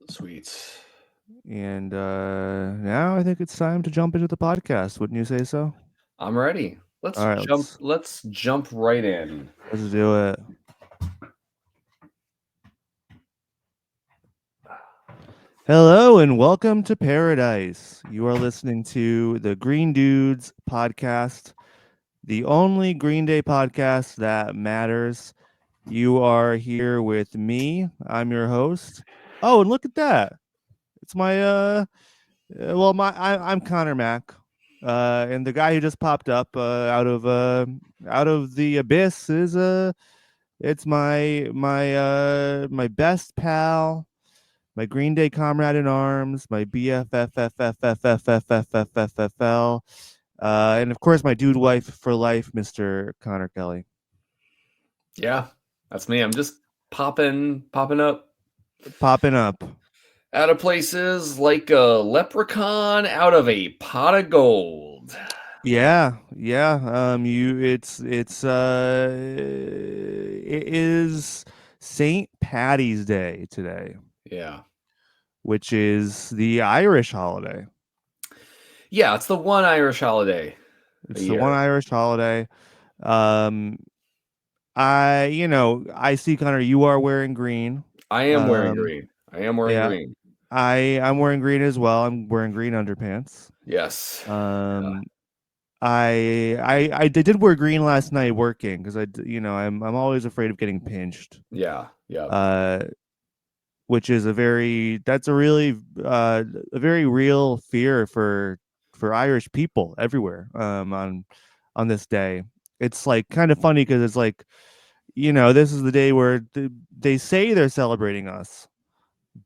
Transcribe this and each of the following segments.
Sweet. And now I think it's time to jump into the podcast. Wouldn't you say so? I'm ready. All Let's right, jump let's jump right in. let's do it. Hello and welcome to Paradise. You are listening to the Green Dudes podcast, the only Green Day podcast that matters. You are here with me. I'm your host. Oh, and look at that. It's my I'm Connor Mack. And the guy who just popped up out of the abyss is it's my best pal, my Green Day comrade in arms, my BFFFFFFFFFFL, and of course my dude wife for life, Mr. Connor Kelly. Yeah, that's me. I'm just popping up Popping up. out of places like a leprechaun out of a pot of gold. Yeah, yeah. It is St. Patty's Day today, Yeah. which is the Irish holiday. Yeah, it's the one Irish holiday a It's the one year. Irish holiday. Um, I see Connor, you are wearing green. I am wearing Um, green. I am wearing yeah, green. I'm wearing green as well. I'm wearing green underpants. Yes. Um, I did wear green last night working because I'm always afraid of getting pinched. Yeah. Yep. Uh, which is that's a very real fear for Irish people everywhere on this day. It's like kind of funny because it's like this is the day where they say they're celebrating us,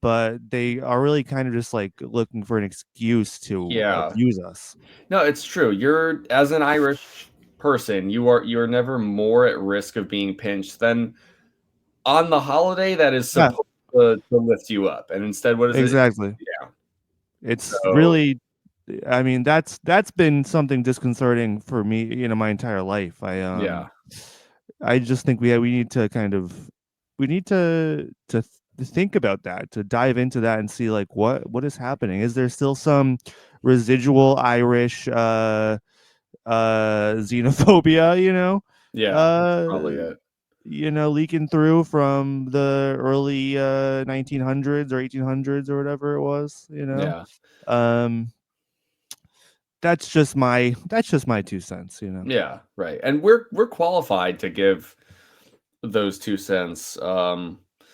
but they are really kind of just like looking for an excuse to Yeah. abuse us. No, it's true. You're as an Irish person, you're never more at risk of being pinched than on the holiday that is Yeah, supposed to lift you up. And instead, what is it? exactly. Yeah. It's So really I mean, that's been something disconcerting for me, my entire life. yeah. I just think we need to we need to think about that, to dive into that and see like what is happening. Is there still some residual Irish xenophobia, Yeah. That's uh probably it. leaking through from the early 1900s or 1800s or whatever it was, Yeah. um that's just my 2 cents. Yeah. Right. And we're qualified to give those 2 cents.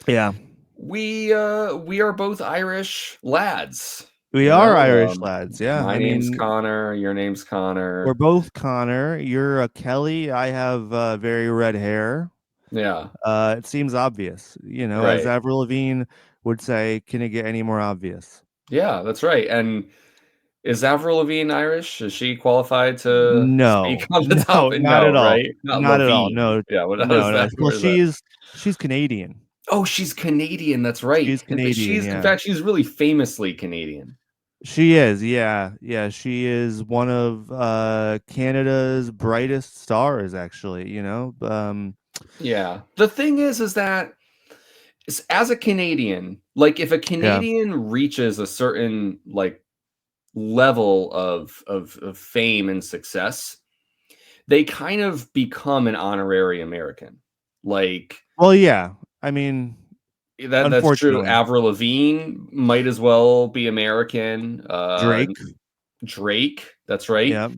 Yeah, We are both Irish lads. we You are know, Irish lads. Yeah, my I name's mean, Connor. Your name's we're Connor. both Connor. You're a Kelly. I have very red hair. Yeah. It seems obvious, as Right. Avril Lavigne would say, can it get any more obvious? Yeah. That's right. And is Avril Lavigne Irish? Is she qualified to speak No, on the no, topic? not No, at all. right? Not Not at all. Lavigne. No, Yeah, what how no, is no. that? Well, Where is that? she's Canadian. Oh, she's Canadian, that's right. She's Canadian. In Yeah, fact, she's really famously Canadian. she is. Yeah, yeah. She is one of Canada's brightest stars, actually. Yeah. The thing is that as a Canadian, like, if a Yeah. Canadian reaches a certain, like, level of fame and success, they kind of become an honorary American. Like, Well, yeah. I mean, that's true. unfortunately, Avril Lavigne might as well be American. Drake. Drake, that's right. Yeah,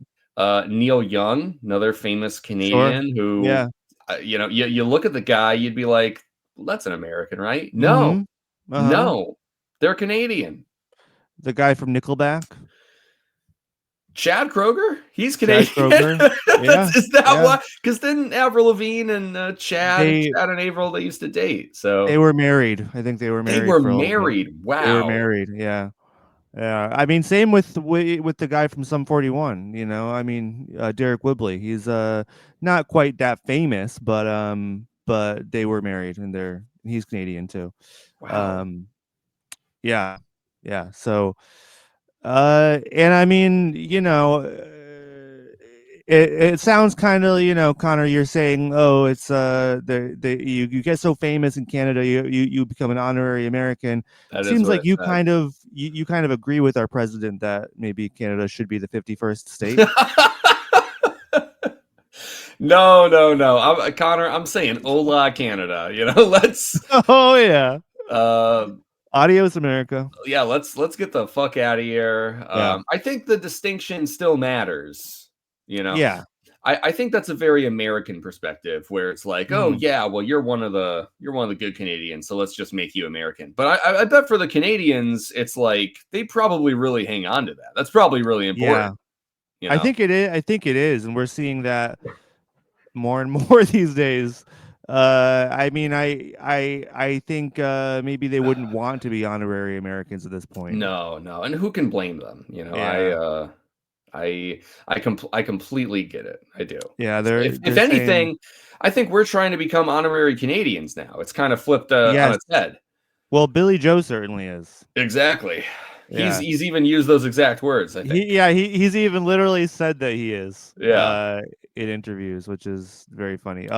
Neil Young, another famous sure. Canadian who, Yeah. you look at the guy, you'd be like, well, that's an American, right? No, Mm-hmm. Uh-huh. no, they're Canadian. The guy from Nickelback, Chad Kroger, he's Chad Canadian. Kroger. Yeah. Is that Yeah. why? Because then Avril Lavigne and They Chad and Avril, they used to date. they So were married. I think they were they married were for a little bit. married. They were Wow. married. Yeah. Yeah. I mean, same with the guy from Sum 41, I mean, Derek Whibley. He's not quite that famous, but they were married and he's Canadian too. Wow. Um yeah. Yeah. So and I mean, it sounds kind of, Connor, you're saying, oh, it's you get so famous in Canada, you become an honorary American. That is Seems what like it said. you kind of agree with our president that maybe Canada should be the 51st state. No, no, no. Connor, I'm saying hola Canada. Let's Oh yeah. uh Adios, America. yeah, let's get the fuck out of here. Yeah. I think the distinction still matters. You know, Yeah. I think that's a very American perspective where it's like, oh Hmm. yeah, well you're one of the good Canadians, so let's just make you American. But I bet for the Canadians, it's like they probably really hang on to that. That's probably really important. Yeah. You know, I think it is, and we're seeing that more and more these days. I mean, I think maybe they wouldn't want to be honorary Americans at this point. no, no, and who can blame them? Yeah, I completely get it. I do. yeah, If they're saying anything, I think we're trying to become honorary Canadians now. It's kind of flipped on yes. its head. Well, Billy Joe certainly is. Exactly. He's Yeah, he's even used those exact words, I think. he's even literally said that he is Yeah. in interviews, which is very funny.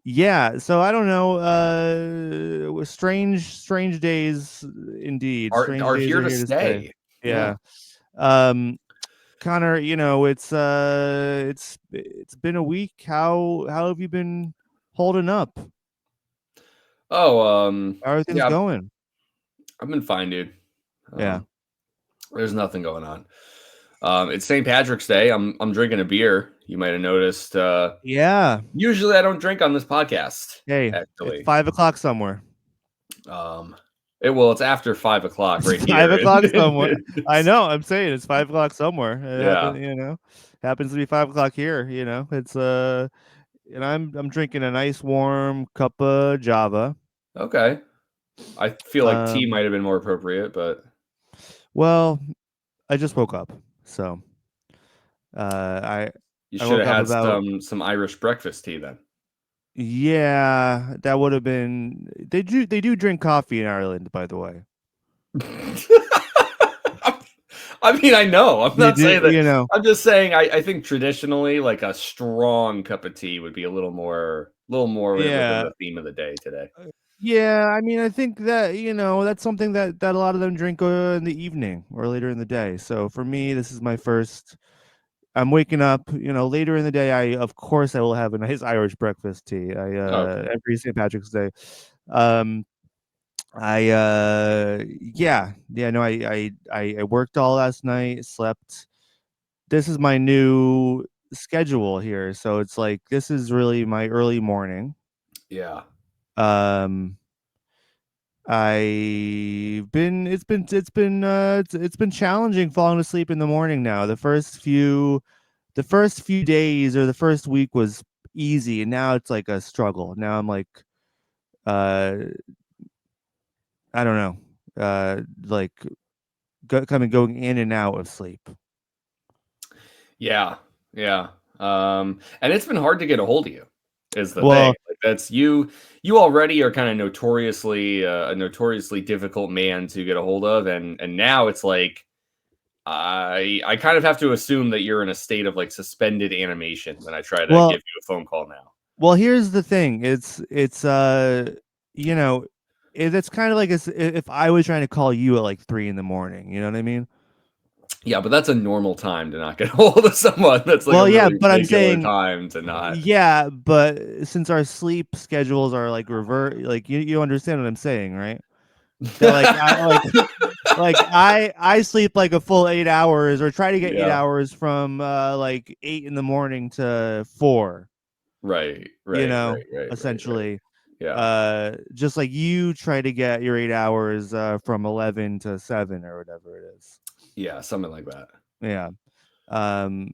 Yeah, so I don't know. Strange days indeed. Strange Are days here are to here to stay. stay. Yeah. Yeah. Um, Connor, it's been a week. How have you been holding up? Oh, How are things yeah, going? I've been fine, dude. Yeah. Um, there's nothing going on. It's St. Patrick's Day. I'm drinking a beer. You might have noticed. Yeah. Usually I don't drink on this podcast, Hey, it's actually. 5 o'clock somewhere. Um, it's after 5 o'clock It's right five here. o'clock somewhere. I know. I'm saying it's 5 o'clock somewhere. It Yeah. happens, happens to be 5 o'clock here. It's and I'm drinking a nice warm cup of Java. Okay. I feel like tea Um, might have been more appropriate, but well, I just woke up, so uh, I you I should woke have up had about. some Irish breakfast tea then. Yeah, that would have been. They do drink coffee in Ireland, by the way. I mean, I know. I'm They not do, saying that. I'm just saying I think traditionally, like a strong cup of tea would be a little more within Yeah, the theme of the day today. yeah. I mean, I think that that's something that a lot of them drink in the evening or later in the day. So for me, this is my first. I'm waking up, later in the day. Of course, I will have a nice Irish breakfast tea. Okay. Every St. Patrick's Day. Um, yeah, no, I worked all last night, slept. This is my new schedule here, so it's like this is really my early morning. Yeah. Um, I've been it's been challenging falling asleep in the morning now. The first few days or the first week was easy, and now it's like a struggle. Now I'm like uh I don't know. Like kind of going in and out of sleep. Yeah. Yeah. And it's been hard to get a hold of you, is the thing. Well, Like that's you already are kind of notoriously a notoriously difficult man to get a hold of, and now it's like I kind of have to assume that you're in a state of like suspended animation when I try to well, give you a phone call now. well. Here's the thing. It's you know, it's kind of like if I was trying to call you at like 3 in the morning. You know what I mean? Yeah, but that's a normal time to not get a hold of someone. That's like a Well, yeah, really but I'm regular saying, time to not. yeah, but since our sleep schedules are like revert, like you understand what I'm saying, right? That like I like like I sleep like a full 8 hours or try to get eight Yeah. hours from like 8 in the morning to 4, Right. Right. Right. Right. Right. Right. essentially. Yeah. Just like you try to get your 8 hours from 11 to 7 or whatever it is. Yeah. Something like that. Yeah. Um,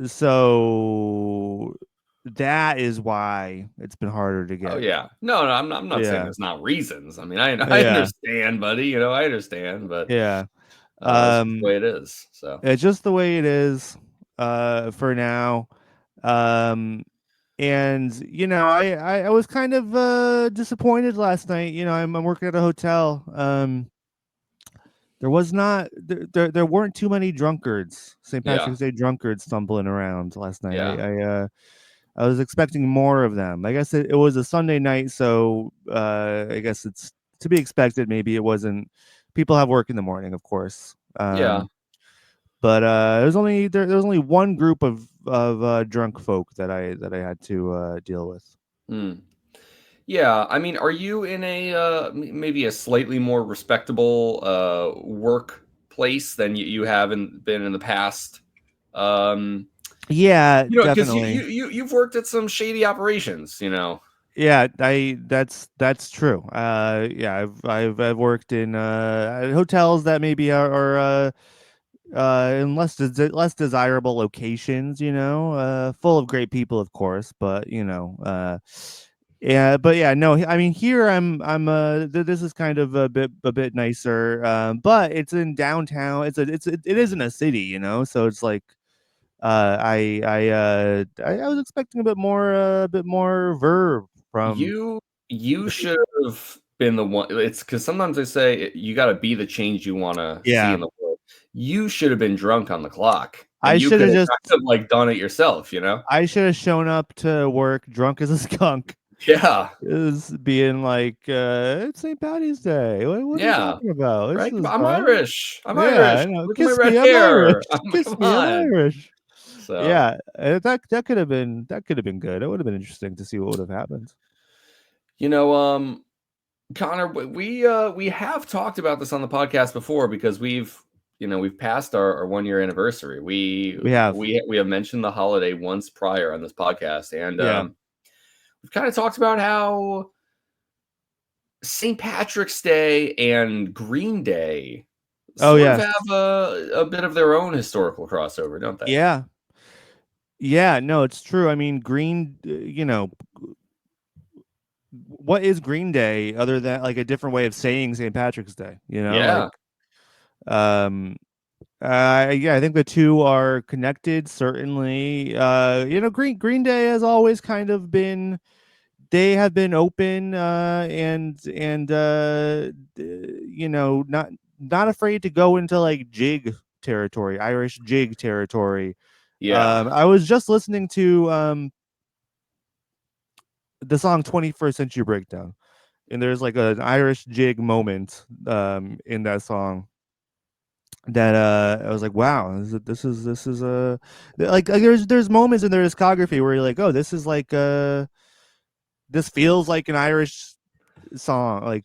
so that is why it's been harder to Oh get. yeah. No, no, I'm not saying Yeah. there's not reasons. I mean, I Yeah. understand, buddy. I understand, but Yeah. it's just the Um, way it is. So it's just the way it is for now. Um, and I was kind of disappointed last night. I'm working at a hotel. There was not there weren't too many drunkards, St. Yeah. Patrick's Day drunkards stumbling around last night. Yeah. I was expecting more of them. I guess it was a Sunday night, so I guess it's to be expected. Maybe it wasn't. People have work in the morning, of course. Yeah. But there was only one group of drunk folk that I had to deal with. Hmm. Yeah, I mean, are you in a maybe a slightly more respectable workplace than you haven't been in the past? Um, Yeah, because definitely. you've worked at some shady operations, Yeah, I that's true. Yeah, I've worked in hotels that maybe are in less desirable locations, full of great people, of course, but yeah, but yeah, no, I mean here this is kind of a bit nicer, but it's in downtown. It isn't a city, so it's like I was expecting a bit more verve from. you should have been the one. It's because sometimes they say you got to be the change you want to see Yeah, in the world. You should have been drunk on the clock, and I you should could have have just kind of like done it yourself. I should have shown up to work drunk as a skunk. Yeah, Is being like, it's St. Patty's Day. What are you yeah. talking about? This Right? is I'm fun. Irish. I'm Yeah, Irish. I know. Look at my Kiss red me, I'm Irish. hair. Kiss Come me, I'm on. Irish. So, Yeah, that could have been good. It would have been interesting to see what would have happened. you know, um, Connor, we have talked about this on the podcast before because we've passed our 1 year anniversary. We We have, we have mentioned the holiday once prior on this podcast, and yeah. we've kind of talked about how St. Patrick's Day and Green Day Oh sort of yes, have a bit of their own historical crossover, don't they? yeah, yeah. No, it's true. I mean, what is Green Day other than like a different way of saying St. Patrick's Day? Yeah, Um, yeah, I think the two are connected. Certainly, Green Day has always kind of been. They have been open not afraid to go into like jig territory, Irish jig territory. yeah, I was just listening to the song 21st Century Breakdown, and there's like an Irish jig moment in that song that I was like, wow, this is like there's moments in their discography where you're like, oh, this feels like an Irish song, like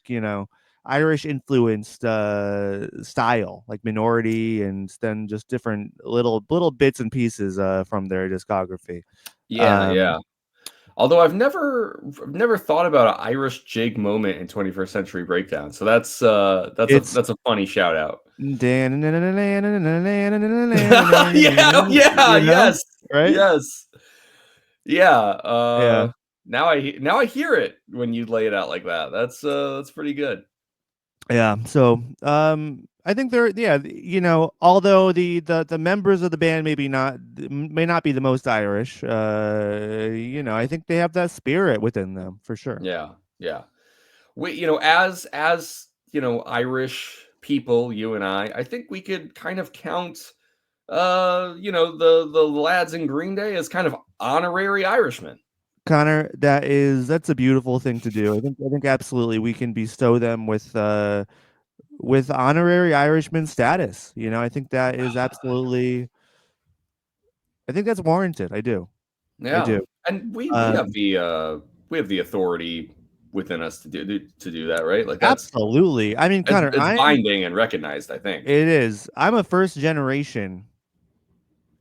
Irish influenced style, like Minority, and then just different little bits and pieces from their discography. yeah, Um, yeah. Although I've never thought about an Irish jig moment in 21st Century Breakdown. So that's a it's that's a funny shout out. you Yeah, yeah, know, yes, right? yes, yeah. Yeah. Now I hear it when you lay it out like that. That's pretty good. Yeah. So, I think yeah, although the members of the band may not be the most Irish, I think they have that spirit within them for sure. Yeah, yeah. We, as Irish people, you and I think we could kind of count, the lads in Green Day as kind of honorary Irishmen. Connor, that's a beautiful thing to do. I think absolutely we can bestow them with honorary Irishman status. I think that is absolutely. I think that's warranted. I do. I Yeah, do. and we have Um, the authority within us to do that, right? Like Absolutely. I mean, Connor, it's binding and recognized, I think. it is. I'm a first generation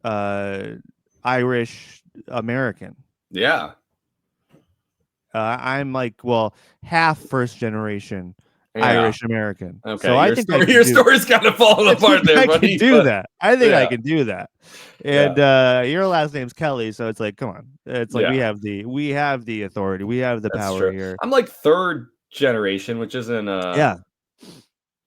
uh Irish American. Yeah, I'm like, well, half first generation yeah. Irish American. So Okay, I your think I story can your do story's kind of falling I think apart there, I can buddy. do But that. I think I yeah, can do that. yeah, And your last name's Kelly, so it's like, come on. It's like yeah. we have the authority. We have the That's power true. here. I'm like third generation, which isn't Yeah.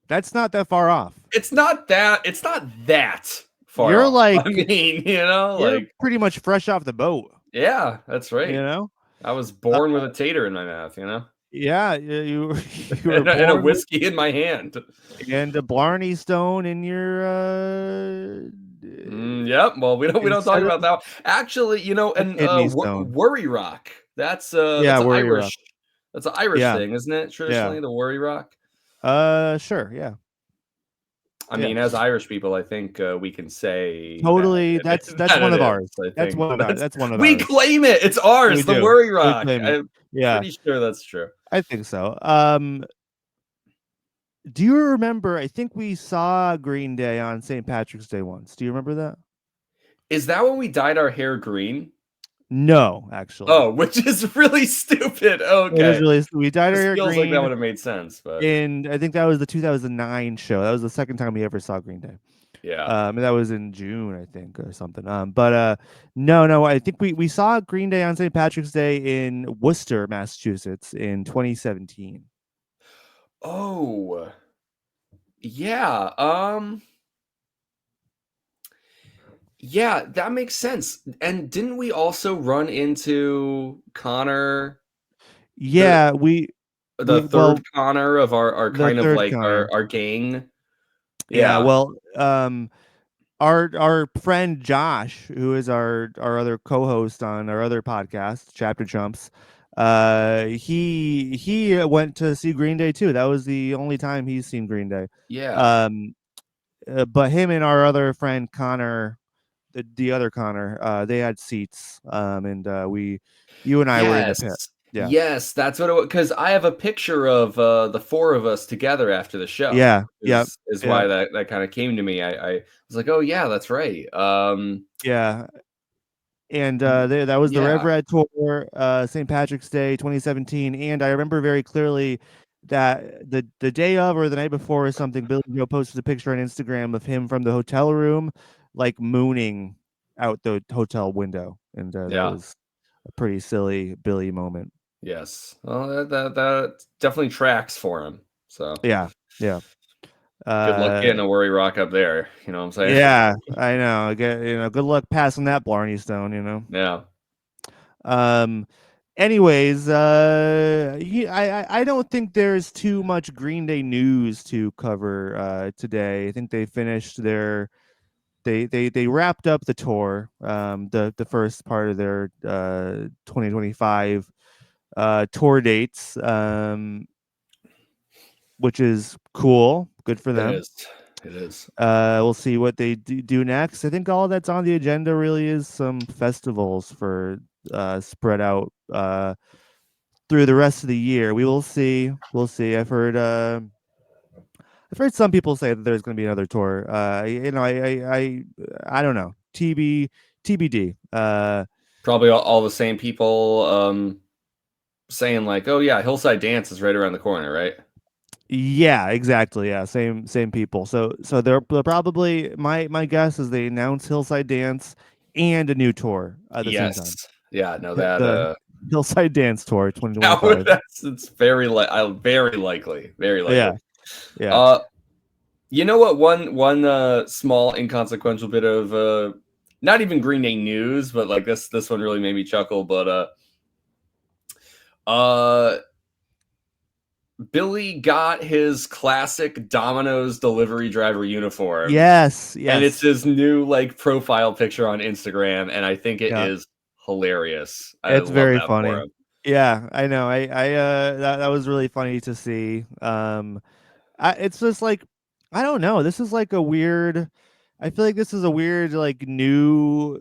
That's not that far off. it's not that far You're off. I like mean, you're like pretty much fresh off the boat, yeah, that's you right. know? I was Uh, born with a tater in my mouth. Yeah, you were and a born with whiskey in my hand. and a Blarney Stone in your Yep. Well, we don't talk instead of about that. Actually, a and kidney stone. worry rock. Yeah, That's an worry rock. Irish. That's an Irish Yeah, thing, isn't it? yeah. Traditionally, the worry rock. Sure, yeah, I yeah. mean, as Irish people, I think we can say that Totally. That's that one it of is. ours. I That's think that's one of we ours. claim it. It's We ours. The do. worry We rock. claim it. I'm Yeah, pretty sure that's true. I think so. Do you remember? I think we saw Green Day on St. Patrick's Day once. Do you remember that? Is that when we dyed our hair green? No, actually. Oh, which is really stupid. It is Okay. really we dyed our This hair feels like that green, would have made sense, but and I think that was the 2009 show. That was the second time we ever saw Green Day. yeah. And that was in June, I think, or something. But no, I think we saw Green Day on St. Patrick's Day in Worcester, Massachusetts, in 2017. Oh, yeah. Yeah, that makes sense. And didn't we also run into Connor, the Yeah, the we third well Connor of our the kind of third like Connor. our gang? Yeah, Yeah. well, our friend Josh, who is our other co-host on our other podcast, Chapter Chumps, he went to see Green Day too. That was the only time he's seen Green Day. Yeah. Um, but him and our other friend Connor, the other Connor, they had seats. And you and I were in the pit. Yes. Yeah, Yes, that's what it was. Because I have a picture of the four of us together after the show. yeah, yeah, Is yeah, why that kind of came to me. I was like, oh yeah, that's right. yeah. And that was the Rev Yeah. Rad tour, St. Patrick's Day 2017. And I remember very clearly that the day of or the night before or something, Billy Joe posted a picture on Instagram of him from the hotel room, like mooning out the hotel window, and that Yeah. was a pretty silly Billy moment. Yes. Well, that definitely tracks for him. So Yeah, yeah, good luck uh, getting a worry rock up there. You know what I'm saying? yeah. I know. Good luck passing that Blarney Stone. Yeah. Um, anyways, I don't think there's too much Green Day news to cover today. I think they finished their they wrapped up the tour, the first part of their 2025 tour dates, which is cool. Good for It them. is. It is. We'll see what they do next. I think all that's on the agenda really is some festivals for spread out through the rest of the year. We will see. We'll see. I've heard some people say that there's going to be another tour. I don't know. TBD. Probably all the same people saying like, "Oh yeah, Hillside Dance is right around the corner, right?" Yeah, exactly. Yeah, same people. So they're probably my guess is they announce Hillside Dance and a new tour at the same time. Yes. Yeah, no that The Hillside Dance Tour now 2025. that's it's very likely. Very Yeah, likely. yeah. Uh you know what one small inconsequential bit of not even Green Day news, but like this one really made me chuckle, but uh Billy got his classic Domino's delivery driver uniform, Yes, and it's yes. his new like profile picture on Instagram, and I think it Yeah. is hilarious. I It's love very that for funny. him. Yeah, I know. That was really funny to see. It's just like I don't know. This is like a weird. I feel like this is a weird like new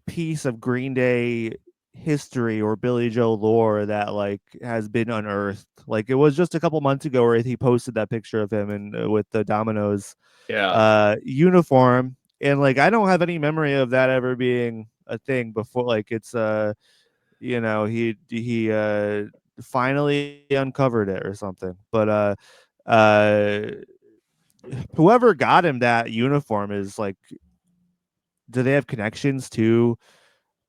piece of Green Day history or Billy Joe lore that like has been unearthed. Like it was just a couple months ago where he posted that picture of him and with the Domino's Yeah, uniform, and like I don't have any memory of that ever being a thing before. Like it's he finally uncovered it or something. But uh whoever got him that uniform is like, do they have connections to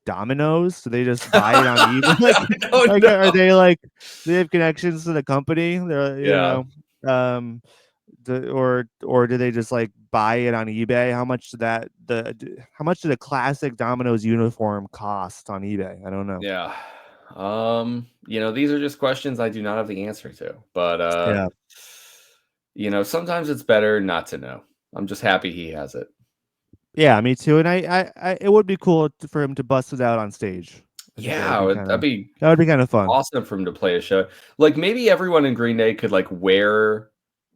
Domino's? Do they just buy it on eBay? I don't Like, are know. they like, do they have connections to the company? They're, Yeah, um, or do they just like buy it on eBay? How much did a classic Domino's uniform cost on eBay? I don't know. yeah. These are just questions I do not have the answer to. But Yeah. sometimes it's better not to know. I'm just happy he has it. Yeah, me too. And it would be cool for him to bust it out on stage. I think Yeah, that'd be that would be kind of fun. awesome for him to play a show. Like maybe everyone in Green Day could like wear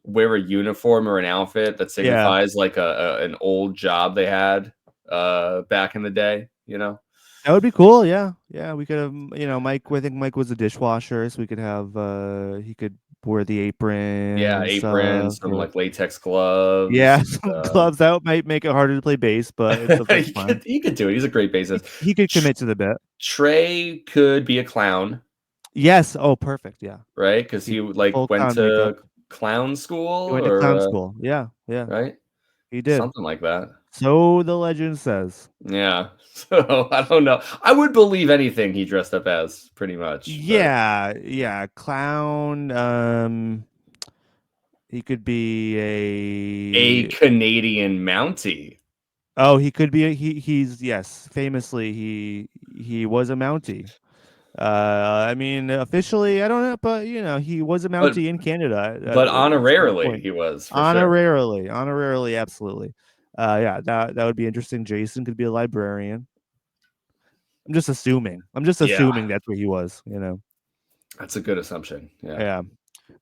a uniform or an outfit that Yeah, signifies like an old job they had back in the day, you know? that would be cool. Yeah, yeah. We could have, Mike. I think Mike was a dishwasher, so we could have. He could wear the apron Yeah, and apron, stuff. some Or like latex gloves. yeah, some gloves. That might make it harder to play bass, but that's fine. He could do it. He's a great bassist. He could Tr- commit to the bit. Trey could be a clown, Yes. Oh, perfect. Yeah. right? Because He he like full went clown makeup. to clown He school went to or clown school. Yeah, yeah. right, He did. something like that. So the legend says. Yeah. So I don't know. I would believe anything he dressed up as, pretty much. But Yeah, yeah. Clown. He could be a a. Canadian Mountie. Oh, he could be. He's yes. Famously, he was a Mountie. I mean, officially, I don't know, but he was a But Mountie in Canada but at some honorarily point. he was for sure. Honorarily, absolutely. Yeah, that would be interesting. Jason could be a librarian. I'm just assuming. I'm just Yeah, assuming that's where he was. that's a good assumption. Yeah.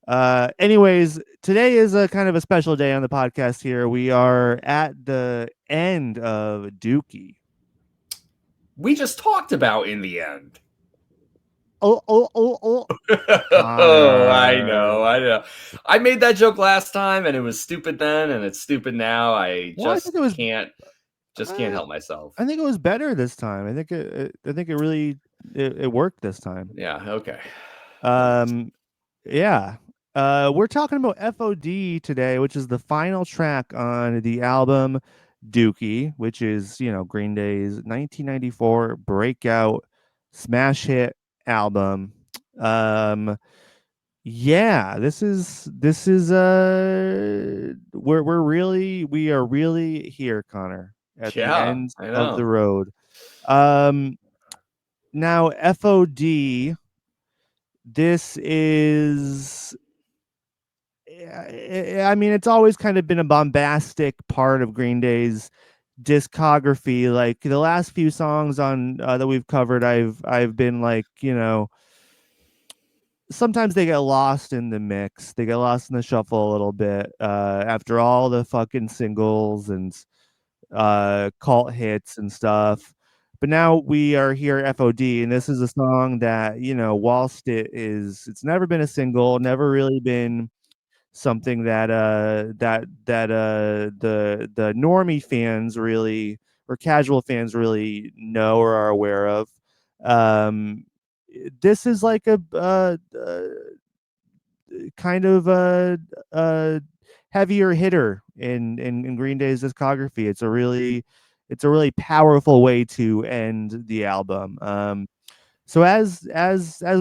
Yeah. Anyways, today is a kind of a special day on the podcast here. We are at the end of Dookie. We just talked about in the end. Oh, Oh, I Connor. know, I know. I made that joke last time and it was stupid then and it's stupid now. I Well, I think it was. just can't Uh, help myself. I think it was better this time. I think it really it worked this time. Yeah, okay. Thanks. Um, yeah. We're talking about F.O.D. today, which is the final track on the album Dookie, which is, Green Day's 1994 breakout smash hit album. Um, yeah, this is we are really here, Connor, at the Yeah, end I of the know. road. Um, Now FOD, this is I mean, it's always kind of been a bombastic part of Green Day's discography. Like the last few songs on that we've covered, I've been like, sometimes they get lost in the mix. They get lost in the shuffle a little bit after all the fucking singles and cult hits and stuff. But now we are here at FOD, and this is a song that, whilst it's never been a single, never really been something that the normie fans really, or casual fans really know or are aware of. Um, this is like a kind of a heavier hitter in Green Day's discography. It's a really powerful way to end the album. So as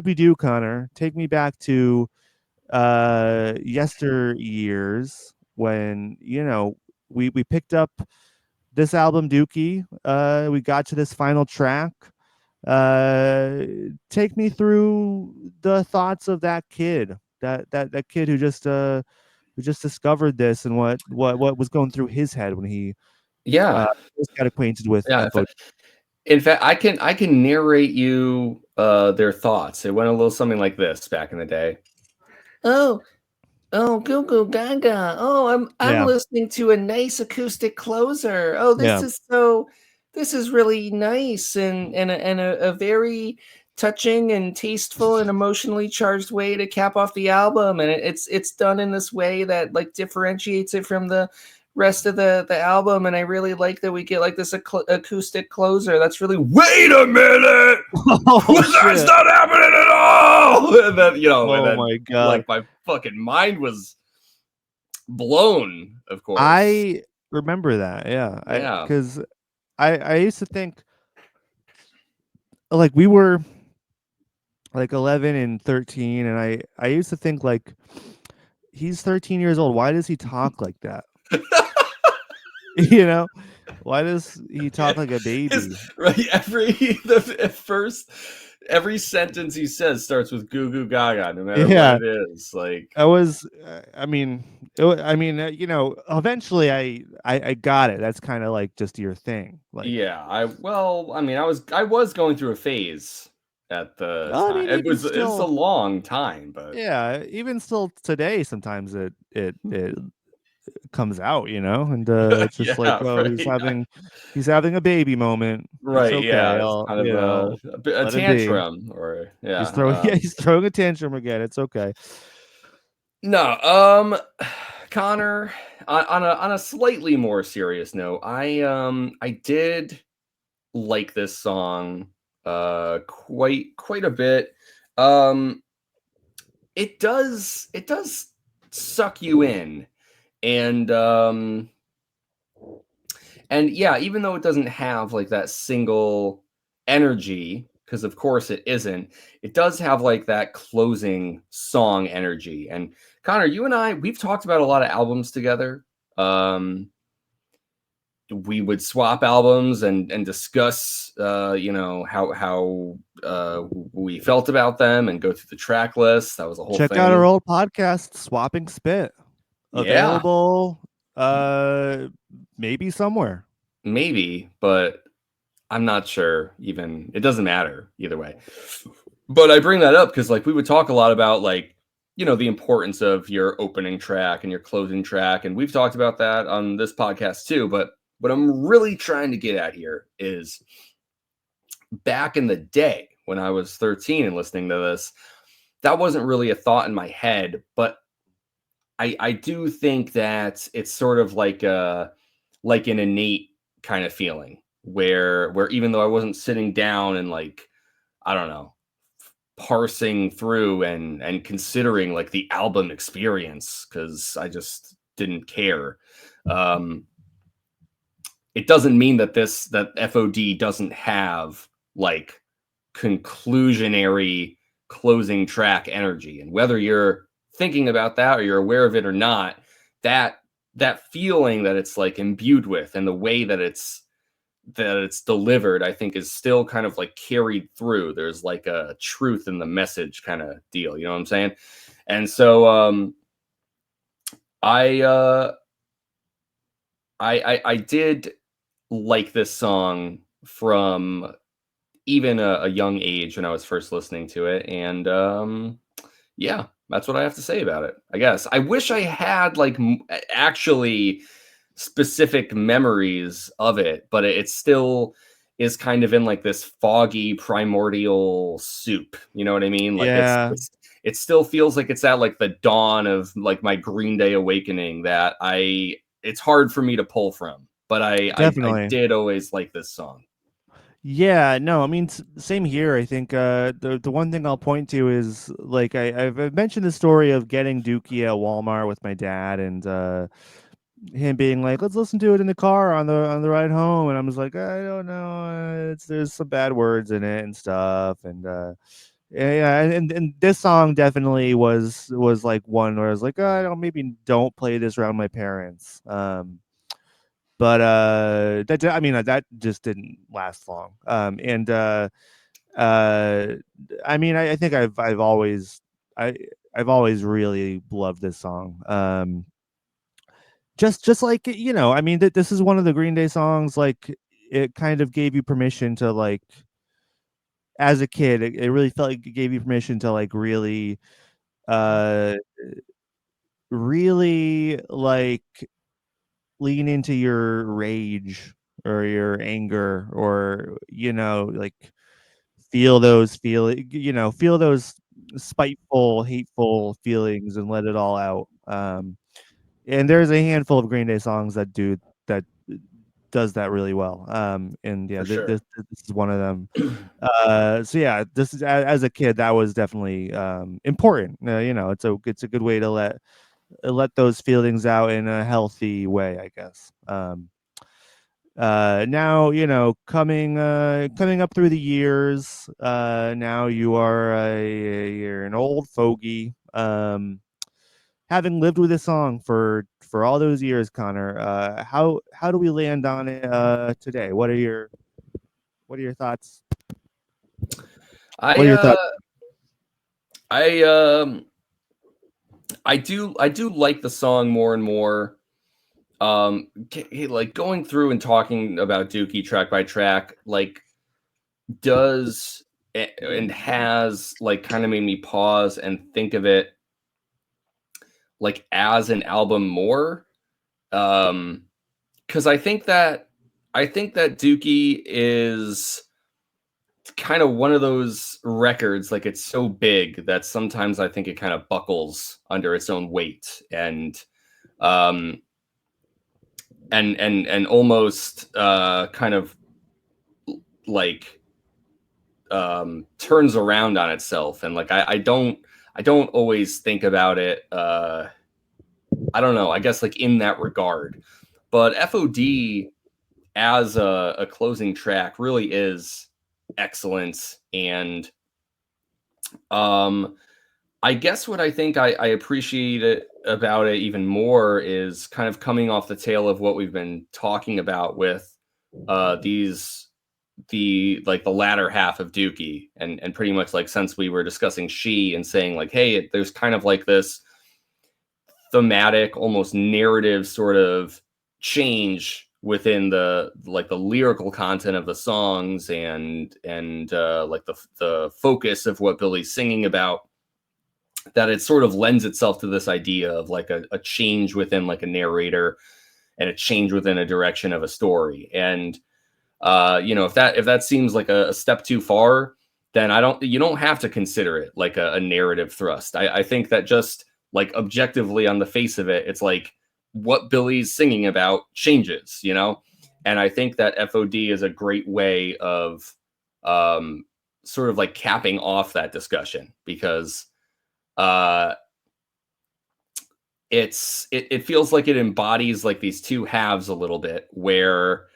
we do, Connor, take me back to yesteryears when we picked up this album Dookie. We got to this final track. uh Take me through the thoughts of that kid, that kid who just discovered this, and what was going through his head when he uh Yeah. first got acquainted with Yeah. FO. In fact, I can narrate you their thoughts. It went a little something like this back in the day. Oh, oh, goo goo gaga. Oh, I'm Yeah, listening to a nice acoustic closer. Oh, yeah. this is really nice and a very touching and tasteful and emotionally charged way to cap off the album. And it's done in this way that like differentiates it from the rest of the album. And I really like that we get like this acoustic closer. That's really wait a minute. Oh That's shit. not happening at all. And Oh then my god. like my fucking mind was blown, of course. I remember that. Yeah. I Yeah. Because I used to think, like, we were like 11 and 13, and I used to think, like, he's 13 years old. Why does he talk like that? you know Why does he talk like a Is baby? right every the at first every sentence he says starts with "goo goo gaga," no matter what Yeah, it is. Like, I was. I mean, eventually I got it. That's kind of like just your thing. Like, yeah, I mean, I was going through a phase at the I time. mean, It's a long time, but yeah, even still today, sometimes it comes out, and it's just like, yeah, oh, he's right, having a baby moment. It's right, okay. yeah, it's I'll kind of a let it be. tantrum, or He's yeah. throwing yeah, he's throwing a tantrum again. It's okay. No, Connor, on a slightly more serious note, I did like this song quite a bit. Um it does suck you in, and yeah, even though it doesn't have like that single energy, because of course it isn't, it does have like that closing song energy. And Connor, you and we've talked about a lot of albums together. um we would swap albums and discuss how we felt about them and go through the track list. That was a whole Check out our thing. old podcast, Swapping Spit, Yeah, available, uh, maybe somewhere. maybe, but I'm not sure. Even it doesn't matter either way. But I bring that up because like we would talk a lot about like the importance of your opening track and your closing track, and we've talked about that on this podcast too. But what I'm really trying to get at here is back in the day when I was 13 and listening to this, that wasn't really a thought in my head, but I do think that it's sort of like an innate kind of feeling where even though I wasn't sitting down and like, I don't know, parsing through and considering like the album experience because I just didn't care. Um, it doesn't mean that FOD doesn't have like conclusionary closing track energy. And whether you're thinking about that or you're aware of it or not, that that feeling that it's like imbued with and the way that it's delivered, I think is still kind of like carried through. There's like a truth in the message kind of deal. You know what I'm saying? And so I uh I did like this song from even a young age when I was first listening to it. And yeah, that's what I have to say about it. I guess I wish I had like actually specific memories of it, but it still is kind of in like this foggy primordial soup. You know what I mean? Like Yeah, it still feels like it's at like the dawn of like my Green Day awakening that it's hard for me to pull from. But I definitely. did always like this song. Yeah, no, I mean, same here. I think the one thing I'll point to is like I've mentioned the story of getting Dookie at Walmart with my dad, and him being like, "Let's listen to it in the car on the ride home," and I was like, "I don't know, there's some bad words in it and stuff," and yeah, and this song definitely was like one where I was like, "Oh, I don't maybe don't play this around my parents." But I mean, that just didn't last long. And uh, I mean, I think I I've always really loved this song. Just like I mean, this is one of the Green Day songs. Like, it kind of gave you permission to like, as a kid, it really felt like it gave you permission to like uh, really like lean into your rage or your anger, or like feel those spiteful, hateful feelings and let it all out. And there's a handful of Green Day songs that does that really well. And yeah, For sure. this is one of them. So yeah, this is as a kid, that was definitely important. It's a good way to let those feelings out in a healthy way, I guess. Now, coming up through the years, now you're an old fogey. Having lived with this song for all those years, Connor, how do we land on it today? What are your thoughts? What I are your thoughts? I I do like the song more and more. Like going through and talking about Dookie track by track, like does and has like kind of made me pause and think of it like as an album more. Um, because I think that Dookie is kind of one of those records, like it's so big that sometimes I think it kind of buckles under its own weight um and almost kind of like turns around on itself, and like I don't always think about it I don't know, I guess like in that regard. But FOD as a closing track really is excellent. And um I guess what I think I appreciate it about it even more is kind of coming off the tail of what we've been talking about with these the latter half of Dookie, and pretty much like since we were discussing She and saying like, hey, there's kind of like this thematic, almost narrative sort of change within the lyrical content of the songs, and like the focus of what Billy's singing about, that it sort of lends itself to this idea of like a change within like a narrator and a change within a direction of a story. And if that seems like a step too far, then you don't have to consider it like a narrative thrust. I think that just like objectively on the face of it, it's like what Billy's singing about changes. And I think that FOD is a great way of um, sort of like capping off that discussion, because uh, it feels like it embodies like these two halves a little bit, where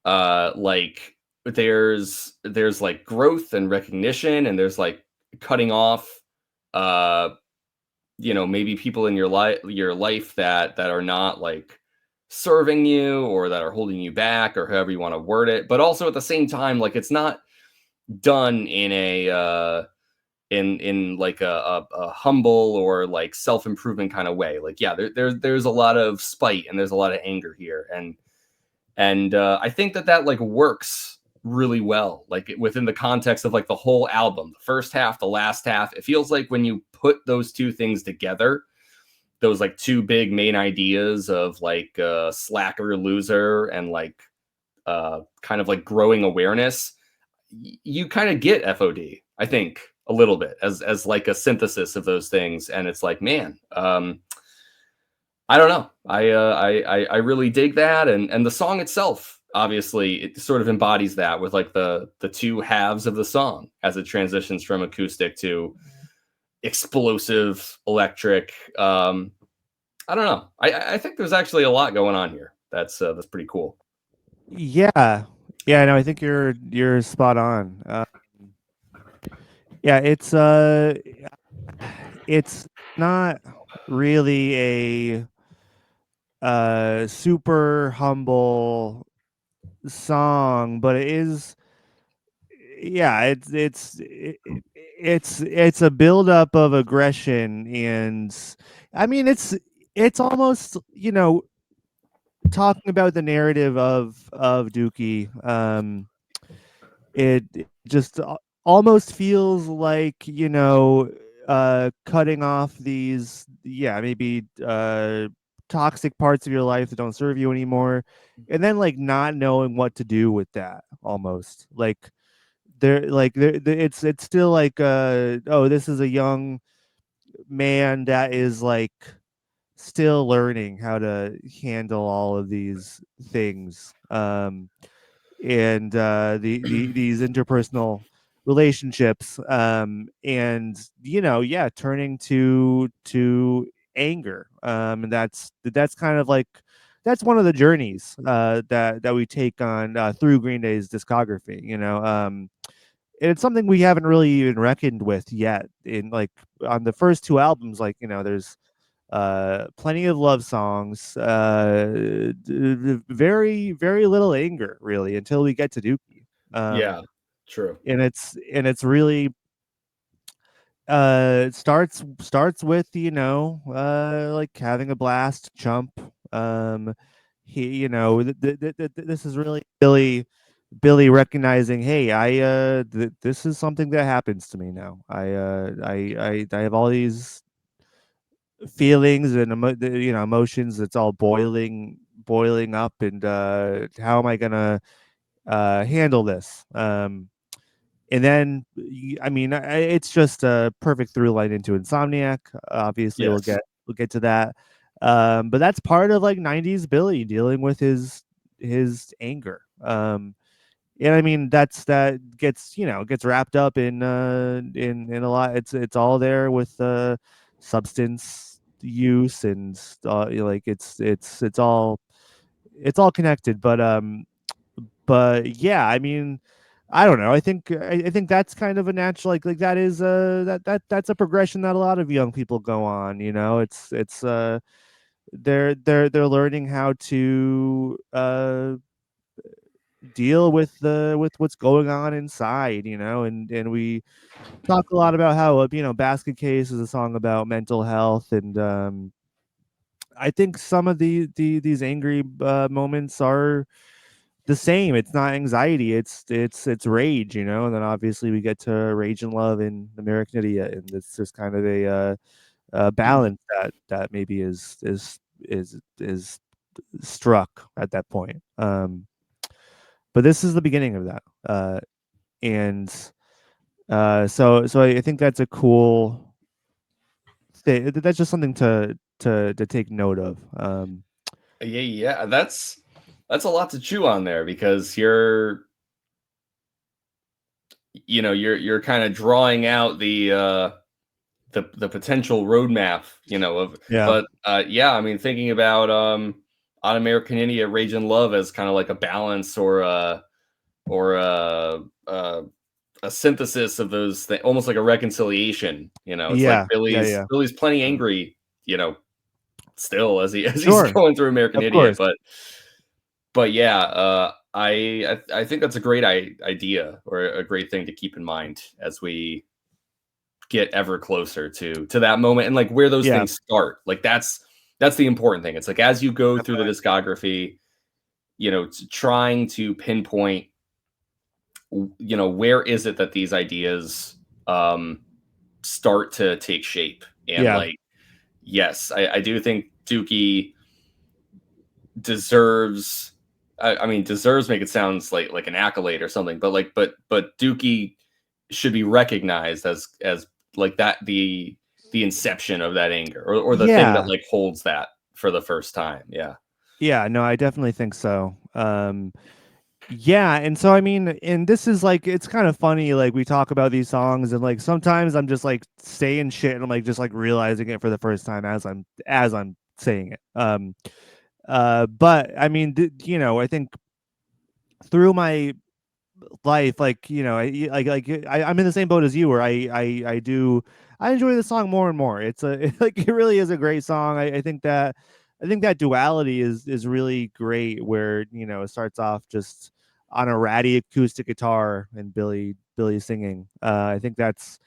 like there's like growth and recognition, and there's like cutting off uh maybe people in your life that are not like serving you, or that are holding you back, or however you want to word it. But also at the same time, like it's not done in a in like a humble or like self-improvement kind of way. Like, yeah, there's a lot of spite and there's a lot of anger here, and I think that like works really well, like within the context of like the whole album, the first half, the last half. It feels like when you put those two things together, those like two big main ideas of like slacker loser, and like kind of like growing awareness, you kind of get FOD, I think, a little bit as like a synthesis of those things. And it's like, man, I don't know. I really dig that, and the song itself, obviously, it sort of embodies that with like the two halves of the song as it transitions from acoustic to explosive electric. I don't know. I think there's actually a lot going on here. That's pretty cool. Yeah, yeah. No, I think you're spot on. Yeah, it's not really a super humble song, but it is. Yeah, it's a buildup of aggression, and I mean it's almost, talking about the narrative of Dookie. It just almost feels like, cutting off these, yeah, maybe toxic parts of your life that don't serve you anymore, and then like not knowing what to do with that, almost like it's still like, oh, this is a young man that is like still learning how to handle all of these things, and these interpersonal relationships, and yeah, turning to anger, and that's kind of like that's one of the journeys that we take on through Green Day's discography, and it's something we haven't really even reckoned with yet in like on the first two albums. Like, there's plenty of love songs, very very little anger really until we get to Dookie. Yeah. True. and it's really it starts with, like having a blast, chump. He, this is really Billy recognizing, hey, this is something that happens to me now. I have all these feelings and emotions that's all boiling up, and how am I gonna handle this? And then, I mean, it's just a perfect through line into Insomniac. Obviously, we'll Yes. get to that. But that's part of like '90s Billy dealing with his anger. And I mean, that gets wrapped up in a lot. It's all there with substance use, and like it's all connected. But yeah, I mean, I don't know. I think that's kind of a natural, like that is that's a progression that a lot of young people go on. It's they're learning how to deal with what's going on inside. And we talk a lot about how Basket Case is a song about mental health, and I think some of these angry moments are the same. It's not anxiety, it's rage. And then obviously we get to Rage and Love in American Idiot, and it's just kind of a balance that maybe is struck at that point. But this is the beginning of that, and so I think that's a cool thing. That's just something to take note of. Yeah, yeah. That's a lot to chew on there because you're kind of drawing out the potential roadmap, of Yeah, but yeah, I mean thinking about on American Idiot, Rage and Love as kind of like a balance or a synthesis of those things, almost like a reconciliation. It's like yeah, yeah, Billy's yeah. Billy's plenty angry, still as he's Sure, going through American of Idiot, course. but yeah, I think that's a great idea or a great thing to keep in mind as we get ever closer to that moment and like where those Yeah, things start. Like that's the important thing. It's like as you go through the definitely. discography, trying to pinpoint, where is it that these ideas um start to take shape. And Yeah, like, yes, I do think Dookie deserves. I mean, deserves make it sounds like an accolade or something, but but Dookie should be recognized as like that the inception of that anger or the thing that yeah, like holds that for the first time. Yeah. yeah. No, I definitely think so. Yeah, and so I mean, and this is like, it's kind of funny, like we talk about these songs, and like sometimes I'm just like saying shit, and I'm like just like realizing it for the first time as I'm saying it. But I mean, I think through my life, like I'm in the same boat as you, where I enjoy the song more and more. Like it really is a great song. I think that duality is really great, where it starts off just on a ratty acoustic guitar and Billy singing. I think that's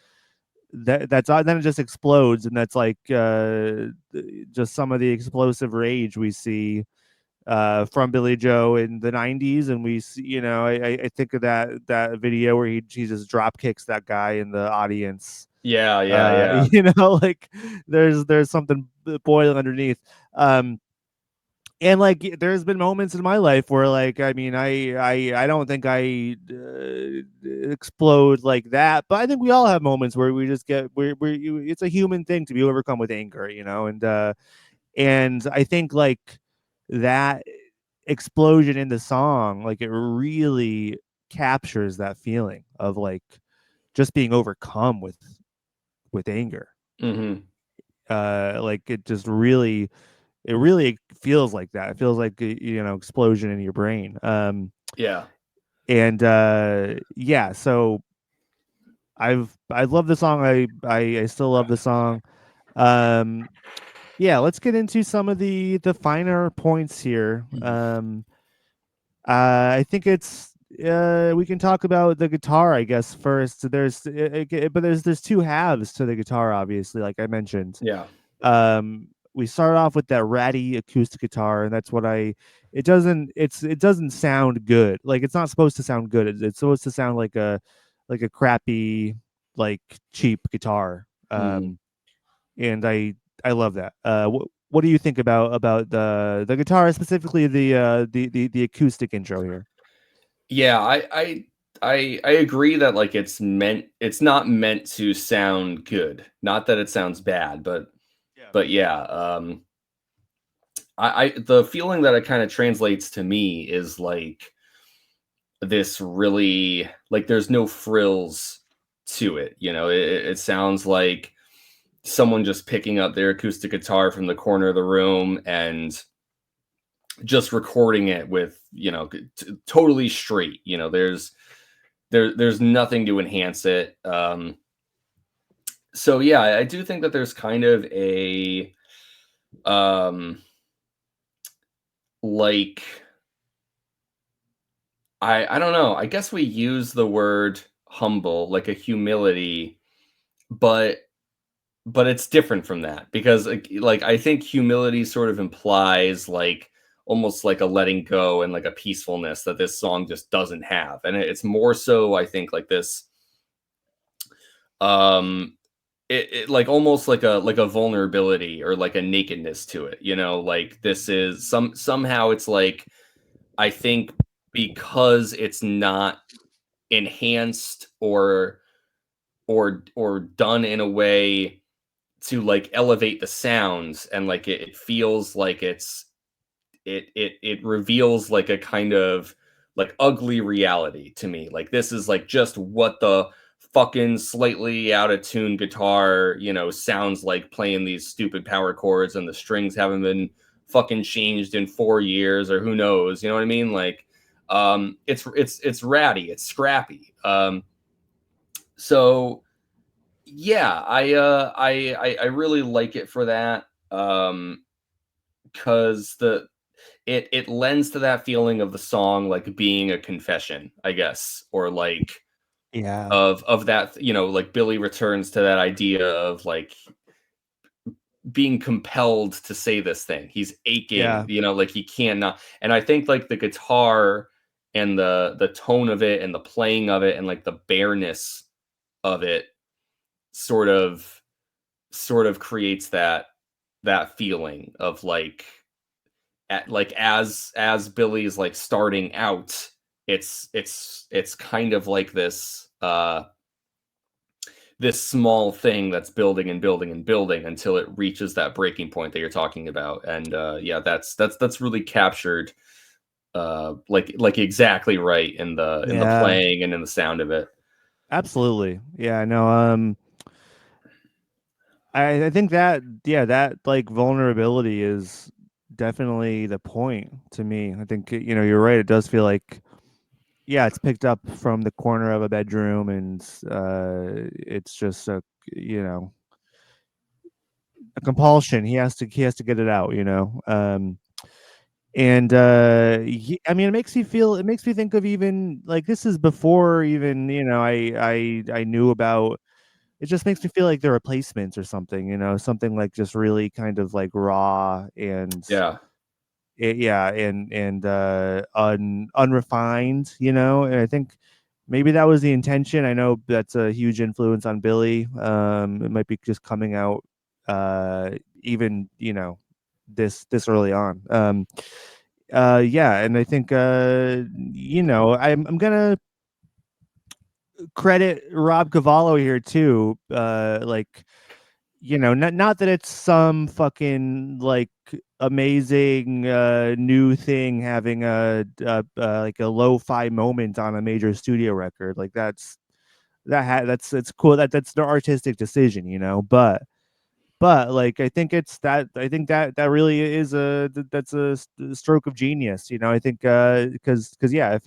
then it just explodes, and that's like just some of the explosive rage we see from Billy Joe in the '90s, and we see, I think of that video where he just drop kicks that guy in the audience. Yeah, yeah, yeah. Like there's something boiling underneath. Um, and like there's been moments in my life where, like, I mean, I don't think I explode like that, but I think we all have moments where we just get it's a human thing to be overcome with anger, and I think like that explosion in the song, like it really captures that feeling of like just being overcome with anger. Hmm. Like it really feels like that. It feels like explosion in your brain. Yeah. And yeah, so I love the song. I still love the song. Um, yeah, let's get into some of the finer points here. I think we can talk about the guitar, I guess, first. But there's two halves to the guitar, obviously, like I mentioned. Yeah. We start off with that ratty acoustic guitar, and that's what I. It doesn't sound good. Like it's not supposed to sound good. It's supposed to sound like a crappy, like cheap guitar. Mm. And I love that. What do you think about the guitar, specifically the acoustic intro here? Yeah, I agree that like it's not meant to sound good. Not that it sounds bad, Yeah. but yeah, I the feeling that it kind of translates to me is like this really like there's no frills to it. You know, it sounds like someone just picking up their acoustic guitar from the corner of the room and just recording it with totally straight. You know, there's nothing to enhance it. So yeah, I do think that there's kind of a um like I don't know. I guess we use the word humble, like a humility, but it's different from that because like I think humility sort of implies like almost like a letting go and like a peacefulness that this song just doesn't have. And it's more so I think like this um it like almost like a vulnerability or like a nakedness to it, you know, like this is somehow it's like I think because it's not enhanced or done in a way to like elevate the sounds and like it feels like it reveals like a kind of like ugly reality to me. Like this is like just what the fucking slightly out of tune guitar, you know, sounds like playing these stupid power chords and the strings haven't been fucking changed in 4 years or who knows, you know what I mean? Like it's ratty, it's scrappy. So yeah, I really like it for that. Because it lends to that feeling of the song like being a confession, I guess, or like Yeah. of that, you know, like Billy returns to that idea of like being compelled to say this thing. He's aching, Yeah. you know, like he cannot. And I think like the guitar and the tone of it and the playing of it and like the bareness of it sort of creates that feeling of like as Billy's like starting out, it's kind of like this small thing that's building and building and building until it reaches that breaking point that you're talking about. And yeah, that's really captured like exactly right in the Yeah. playing and in the sound of it. Absolutely. Yeah, no, I think that, yeah, that like vulnerability is definitely the point to me. I think, you're right. It does feel like, yeah, it's picked up from the corner of a bedroom, and it's just you know, a compulsion. He has to get it out. And I mean, it makes me think of, even like, this is before even, I knew about. It just makes me feel like the replacements or something, something like just really kind of like raw, and Yeah. yeah, and unrefined, and I think maybe that was the intention. I know that's a huge influence on Billy. It might be just coming out, even, this early on. Yeah, and I think, I'm gonna credit Rob Cavallo here too. Like, not that it's some fucking like amazing new thing, having like a lo-fi moment on a major studio record. Like, that's it's cool, that's the artistic decision, but like, I think that really is that's stroke of genius. I think, because yeah,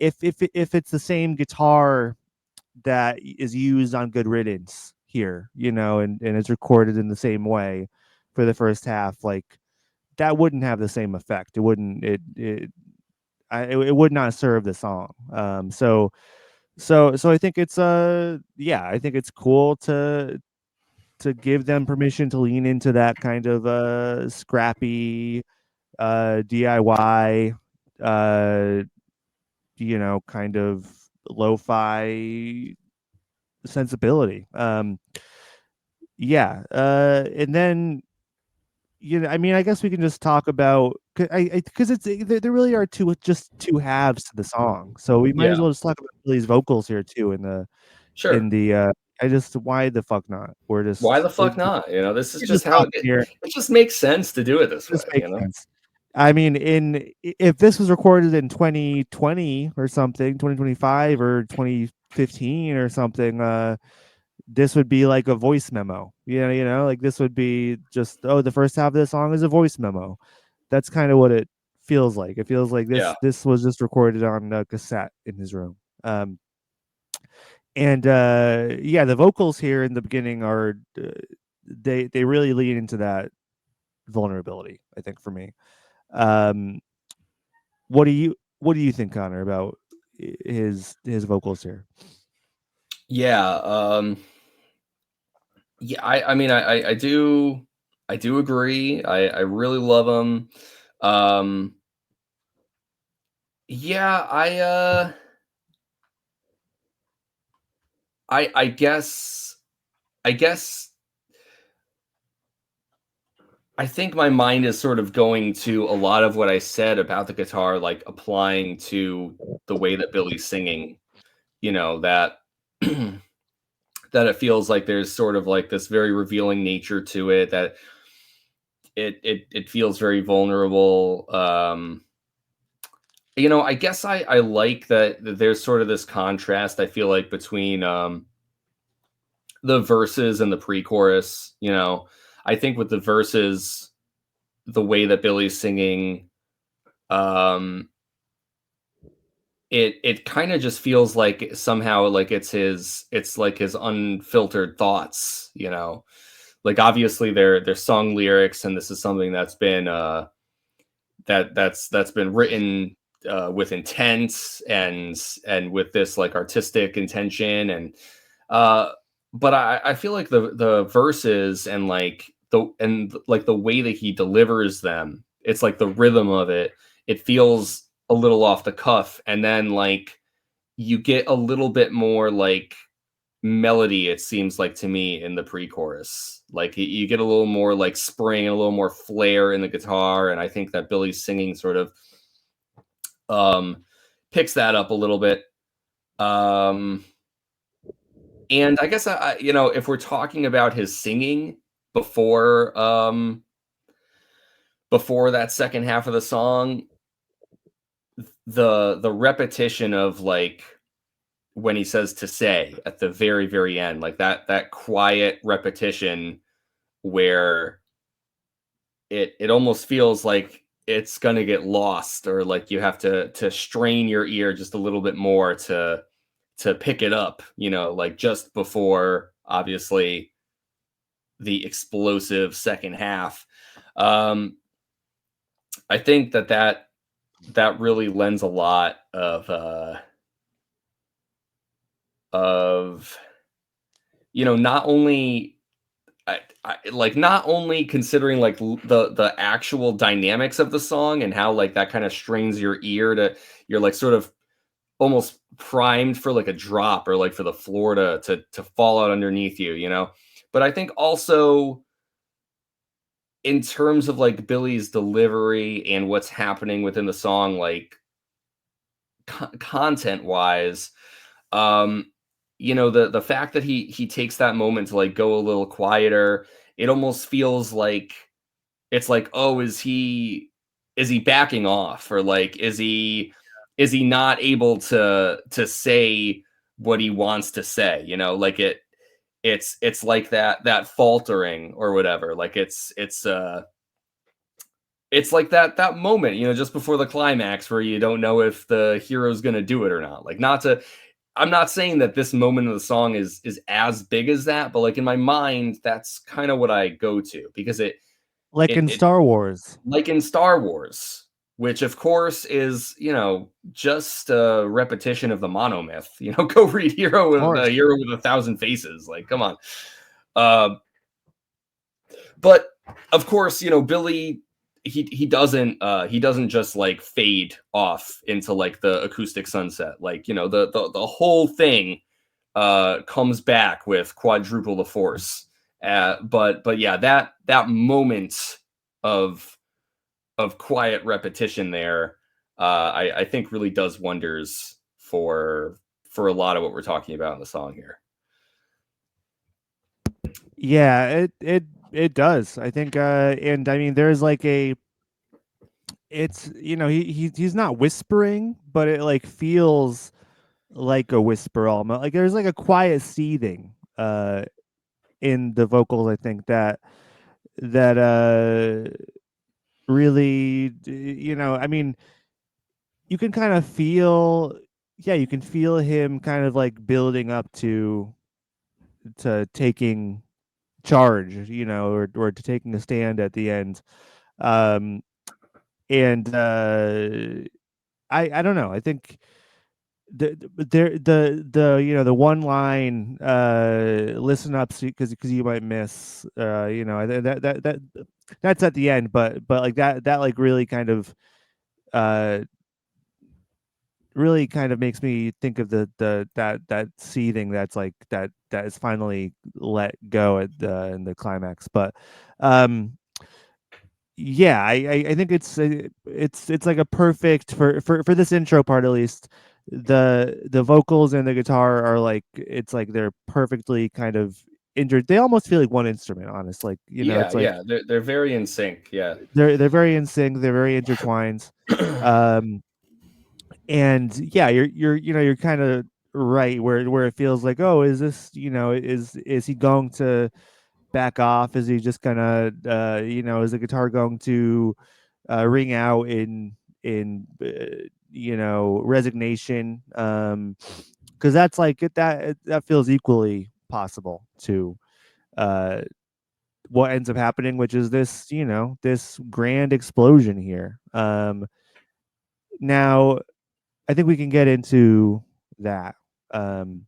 if it's the same guitar that is used on Good Riddance here, and is recorded in the same way for the first half, like, that wouldn't have the same effect. It wouldn't. it would not serve the song. So I think it's yeah, I think it's cool to give them permission to lean into that kind of scrappy DIY kind of lo-fi sensibility. Yeah, and then I mean, I guess we can just talk about because there really are two halves to the song, so we might as Yeah, well just talk about Billy's vocals here too in sure. the I just why the fuck not? Why the fuck not? This is We're just just how talking here. it just makes sense to do it this This way. makes sense. I mean, if this was recorded in 2020 or something, 2025 or 2015 or something, this would be like a voice memo. Like this would be just the first half of the song is a voice memo. That's kind of what it feels like. It feels like Yeah. this was just recorded on a cassette in his room. And yeah, the vocals here in the beginning are they really lean into that vulnerability, I think, for me. Um, what do you think, Connor, about his vocals here? Yeah, yeah, I mean, I do agree. I really love him. Um, yeah, I I guess I think my mind is sort of going to a lot of what I said about the guitar, like applying to the way that Billy's singing. That that it feels like there's sort of like this very revealing nature to it, that it feels very vulnerable. I guess I like that there's sort of this contrast, I feel like, between the verses and the pre-chorus. I think with the verses, the way that Billy's singing, um it kind of just feels like somehow like it's like his unfiltered thoughts. Like obviously they're sung lyrics, and this is something that's been that's been written with intent, and with this like artistic intention. And uh but I feel like the verses, and like the way that he delivers them, it's like the rhythm of it feels a little off the cuff, and then like you get a little bit more like melody, it seems like to me, in the pre-chorus. Like you get a little more like spring and a little more flair in the guitar, and I think that Billy's singing sort of um picks that up a little bit. um and I guess if we're talking about his singing before that second half of the song, the repetition of like when he says to say at the very very end, like that quiet repetition, where it almost feels like it's gonna get lost, or like you have to strain your ear just a little bit more to pick it up, like just before obviously the explosive second half. um I think that really lends a lot of not only like not only considering like the actual dynamics of the song, and how like that kind of strains your ear, to you're like sort of almost primed for like a drop, or like for the floor to fall out underneath you, but I think also in terms of like Billy's delivery and what's happening within the song, like content wise, um the fact that he takes that moment to like go a little quieter, it almost feels like it's like, oh, is he backing off, or like is he not able to say what he wants to say, like it's like that faltering or whatever, like it's like that moment, just before the climax, where you don't know if the hero's going to do it or not. Like, not to I'm not saying that this moment of the song is as big as that, but like in my mind, that's kind of what I go to, because Like it in it Star Wars. like in Star Wars. which of course is, just a repetition of the monomyth. Go read Of course. Hero with a Thousand Faces. Like, come on. Uh, but of course, Billy, he doesn't just like fade off into like the acoustic sunset. Like, the whole thing comes back with Quadruple the Force. But yeah, that moment of quiet repetition there, I think really does wonders for a lot of what we're talking about in the song here. Yeah, it does. I think and I mean there's like a it's he's not whispering, but it like feels like a whisper almost. Like there's like a quiet seething in the vocals, I think that really I mean you can kind of feel yeah, you can feel him kind of like building up to taking charge, or to taking a stand at the end. Um and I don't know. I think the one line listen up because you might miss that's at the end, but like that like uh really kind of makes me think of that seething that's like that is finally let go at the in the climax. But um yeah, I think it's like a perfect for this intro part at least. The vocals and the guitar are like it's like they're perfectly kind of injured. They almost feel like one instrument, honest. Like Yeah, it's like yeah, they're very in sync. Yeah. they're very in sync. They're very intertwined. Um, and yeah, you're kind of right where it feels like, oh, is this is he going to back off? Is he just gonna is the guitar going to ring out in resignation? Because that's like that feels equally possible to uh what ends up happening, which is this grand explosion here. Now I think we can get into that. um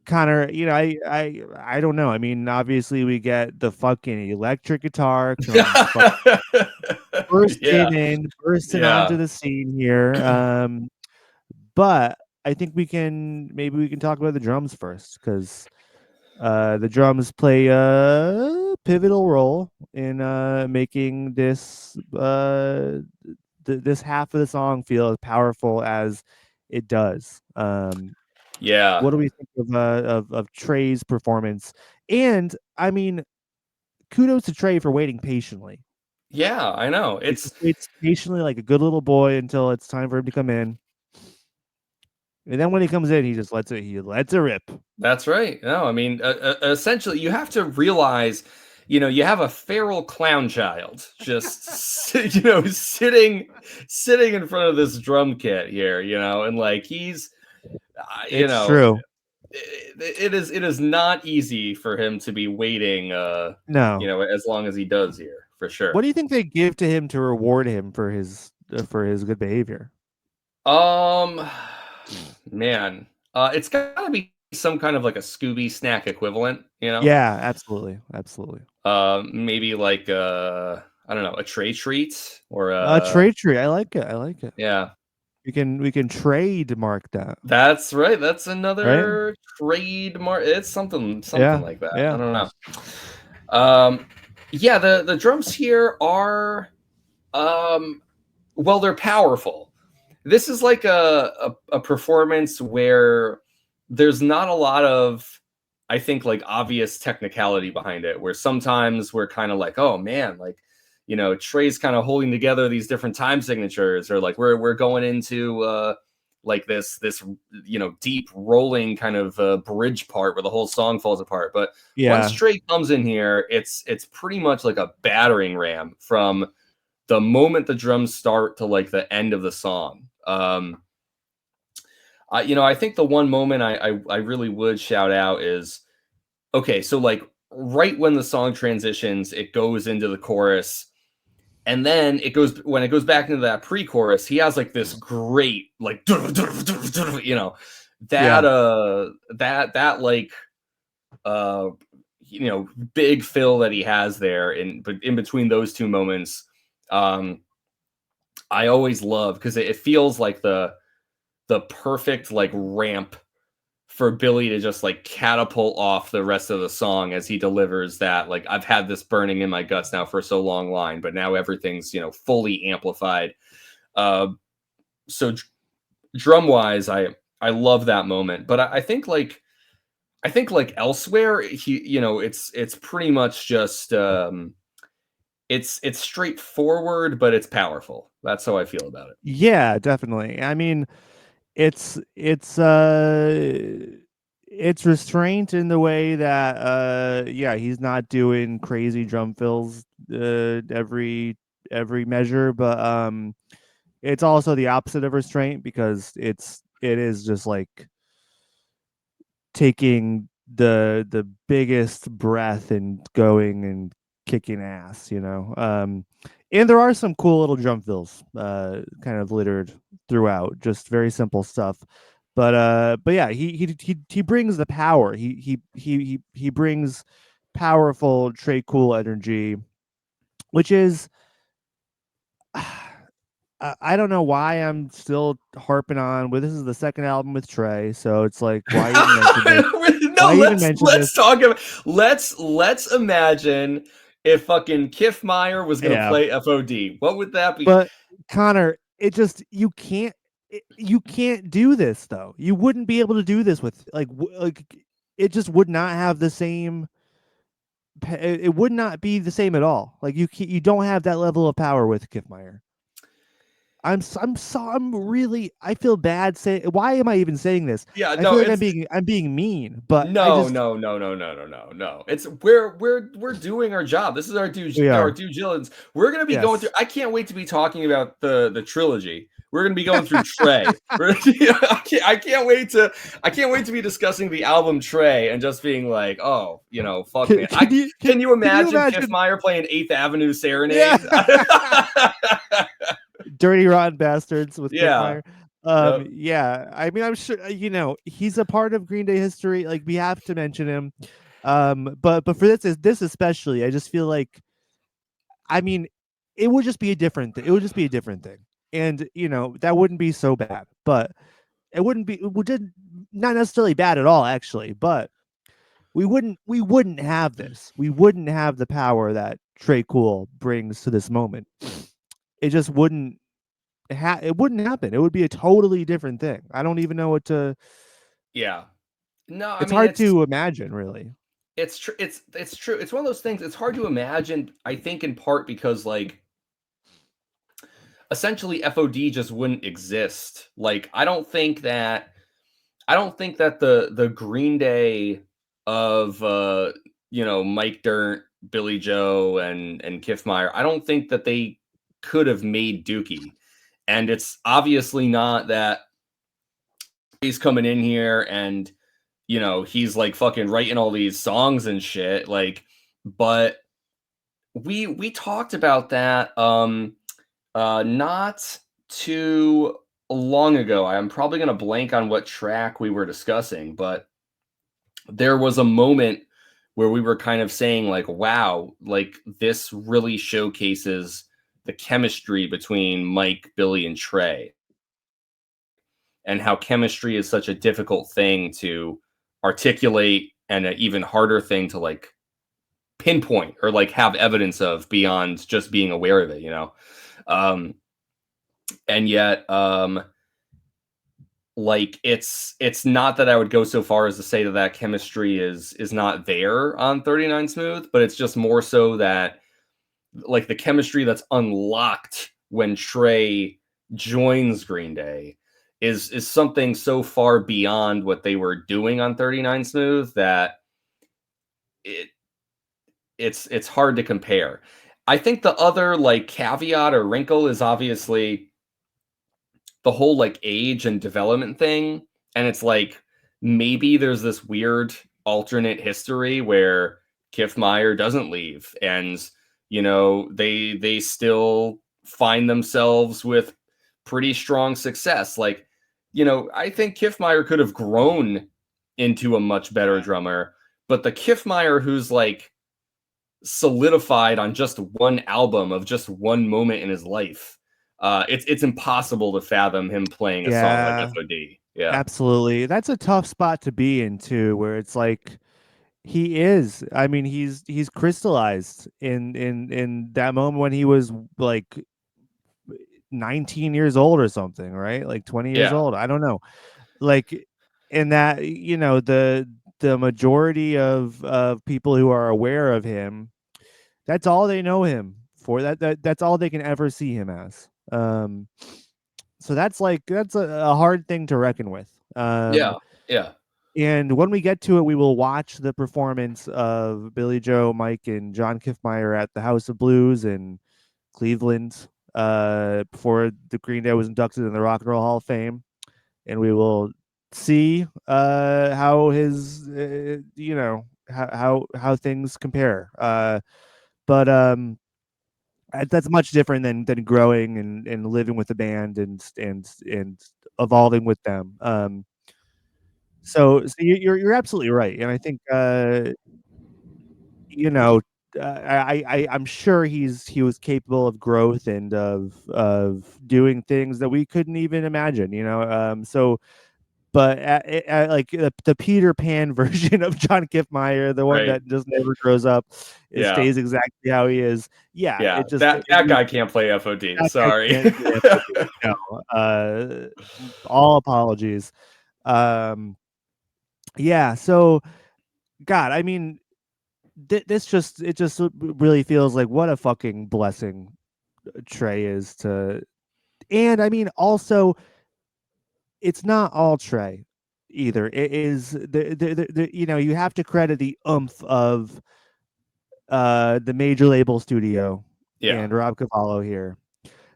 Connor, I don't know. I mean, obviously we get the fucking electric guitar comes Yeah, bursting onto yeah, the scene here. But I think maybe we can talk about the drums first, because the drums play a pivotal role in making this half of the song feel as powerful as it does. yeah, What do we think of Trey's performance? And I mean, kudos to Trey for waiting patiently. yeah. I know. He just waits patiently like a good little boy until it's time for him to come in. And then when he comes in, he lets it rip. That's right. No, I mean, essentially, you have to realize, you have a feral clown child just, sitting in front of this drum kit here, and like he's, It's true. it is not easy for him to be waiting, No. as long as he does here, for What sure. do you think they give to him to reward him for his good behavior? Um, man, it's got to be some kind of like a Scooby snack equivalent. Yeah, absolutely. Absolutely. Maybe like I don't know, a tray treat or Trade tree. I like it. I like it. yeah. We can trademark that, That's right. That's right? another trademark. It's something Yeah. like that. I Yeah. don't know. Um, yeah, the drums here are um well, they're powerful. This is like a performance where there's not a lot of, I think, like obvious technicality behind it, where sometimes we're kind of like, oh man, like, Trey's kind of holding together these different time signatures, or like we're going into like this deep rolling kind of bridge part where the whole song falls apart. But once Yeah. Trey comes in here, it's pretty much like a battering ram from the moment the drums start to like the end of the song. I think the one moment I really would shout out is, okay, so like right when the song transitions, it goes into the chorus. And then when it goes back into that pre-chorus, he has like this great like you know Yeah. that like uh you know big fill that he has there in between those two moments. um I always love because it feels like the perfect like ramp for Billy to just like catapult off the rest of the song as he delivers that like I've had this burning in my guts now for so long line, but now everything's fully amplified. uh so drum wise, I love that moment, but I think like elsewhere he it's pretty much just it's straightforward, but it's powerful. That's how I feel about it. Yeah, definitely. I mean, it's it's restraint in the way that yeah, he's not doing crazy drum fills every measure, but it's also the opposite of restraint because it is just like taking the biggest breath and going and kicking ass, you know. And there are some cool little drum fills kind of littered throughout, just very simple stuff. But yeah, he brings the power. He brings powerful Trey Cool energy, which is I don't know why I'm still harping on. Well, this is the second album with Trey, so it's like, why even mention this? No, Why even mention this? let's talk about let's imagine if fucking Kiffmeyer was gonna Yeah, play FOD. What would that be? but Connor, it just you can't do this though. You wouldn't be able to do this with like it just would not have the same. It would not be the same at all. Like you don't have that level of power with Kiffmeyer. I'm really I feel bad saying why am I even saying this? Yeah, I no, feel like it's I'm being mean, but I no, just no, no, no, no, no, no, no. It's we're doing our job. This is we our are. due diligence. We're gonna be going through. Yes. I can't wait to be talking about the trilogy. We're gonna be going through Trey. I can't wait to be discussing the album Trey and just being like, oh, fuck man. Can you Can you imagine imagine? Kiffmeyer playing Eighth Avenue Yeah. Serenade? Dirty Rotten Bastards with Yeah. Kiffmeyer. Yep. Yeah, I mean, I'm sure he's a part of Green Day history. Like we have to mention him. But for this especially, I just feel like, I mean, it would just be a different. It would just be a different thing, and that wouldn't be so bad. But it wouldn't be. It would not necessarily bad at all, actually. But we wouldn't have this. We wouldn't have the power that Trey Cool brings to this moment. It just wouldn't it wouldn't happen. It would be a totally different thing. I don't even know what to. Yeah. No, I It's mean hard to imagine, really. it's true. It's true. It's one of those things. It's hard to imagine. I think in part because like essentially FOD just wouldn't exist. Like I don't think that the Green Day of Mike Dirnt, Billy Joe, and Kiffmeyer, I don't think that they could have made Dookie. And it's obviously not that he's coming in here and he's like fucking writing all these songs and shit. Like, but we talked about that not too long ago. I'm probably going to blank on what track we were discussing, but there was a moment where we were kind of saying like, wow, like this really showcases the chemistry between Mike, Billy, and Trey, and how chemistry is such a difficult thing to articulate and an even harder thing to like pinpoint or like have evidence of beyond just being aware of it. um and yet like it's not that I would go so far as to say that that chemistry is not there on 39 Smooth, but it's just more so that like the chemistry that's unlocked when Trey joins Green Day is something so far beyond what they were doing on 39 Smooth that it it's hard to compare. I think the other like caveat or wrinkle is obviously the whole like age and development thing. And it's like maybe there's this weird alternate history where Kiffmeyer doesn't leave and they still find themselves with pretty strong success. Like, I think Kiffmeyer could have grown into a much better drummer, but the Kiffmeyer who's like solidified on just one album of just one moment in his life, it's impossible to fathom him playing a song like Yeah, F.O.D. Yeah, absolutely. That's a tough spot to be in too, where it's like he is. I mean, he's crystallized in that moment when he was like 19 years old or something, right? Like 20 years yeah, old. I don't know. Like in that, the majority of people who are aware of him, that's all they know him for. That's all they can ever see him as. So that's a hard thing to reckon with. yeah, yeah. And when we get to it, we will watch the performance of Billy Joe, Mike, and John Kiffmeyer at the House of Blues in Cleveland, before the Green Day was inducted in the Rock and Roll Hall of Fame, and we will see how his how things compare. But That's much different than growing and living with the band and evolving with them. So you're absolutely right, and I think you know, I'm sure he was capable of growth and of doing things that we couldn't even imagine, so but like the Peter Pan version of John Kiffmeyer, the one Right. that just never grows up, it Yeah. stays exactly how he is. Yeah, Yeah. it just That guy can't play FOD. that guy Sorry. can't do FOD. No, all apologies. Um, yeah, so God, I mean, it just really feels like what a fucking blessing Trey is to, and I mean also it's not all Trey either. It is you have to credit the oomph of the major label studio Yeah. and Rob Cavallo here,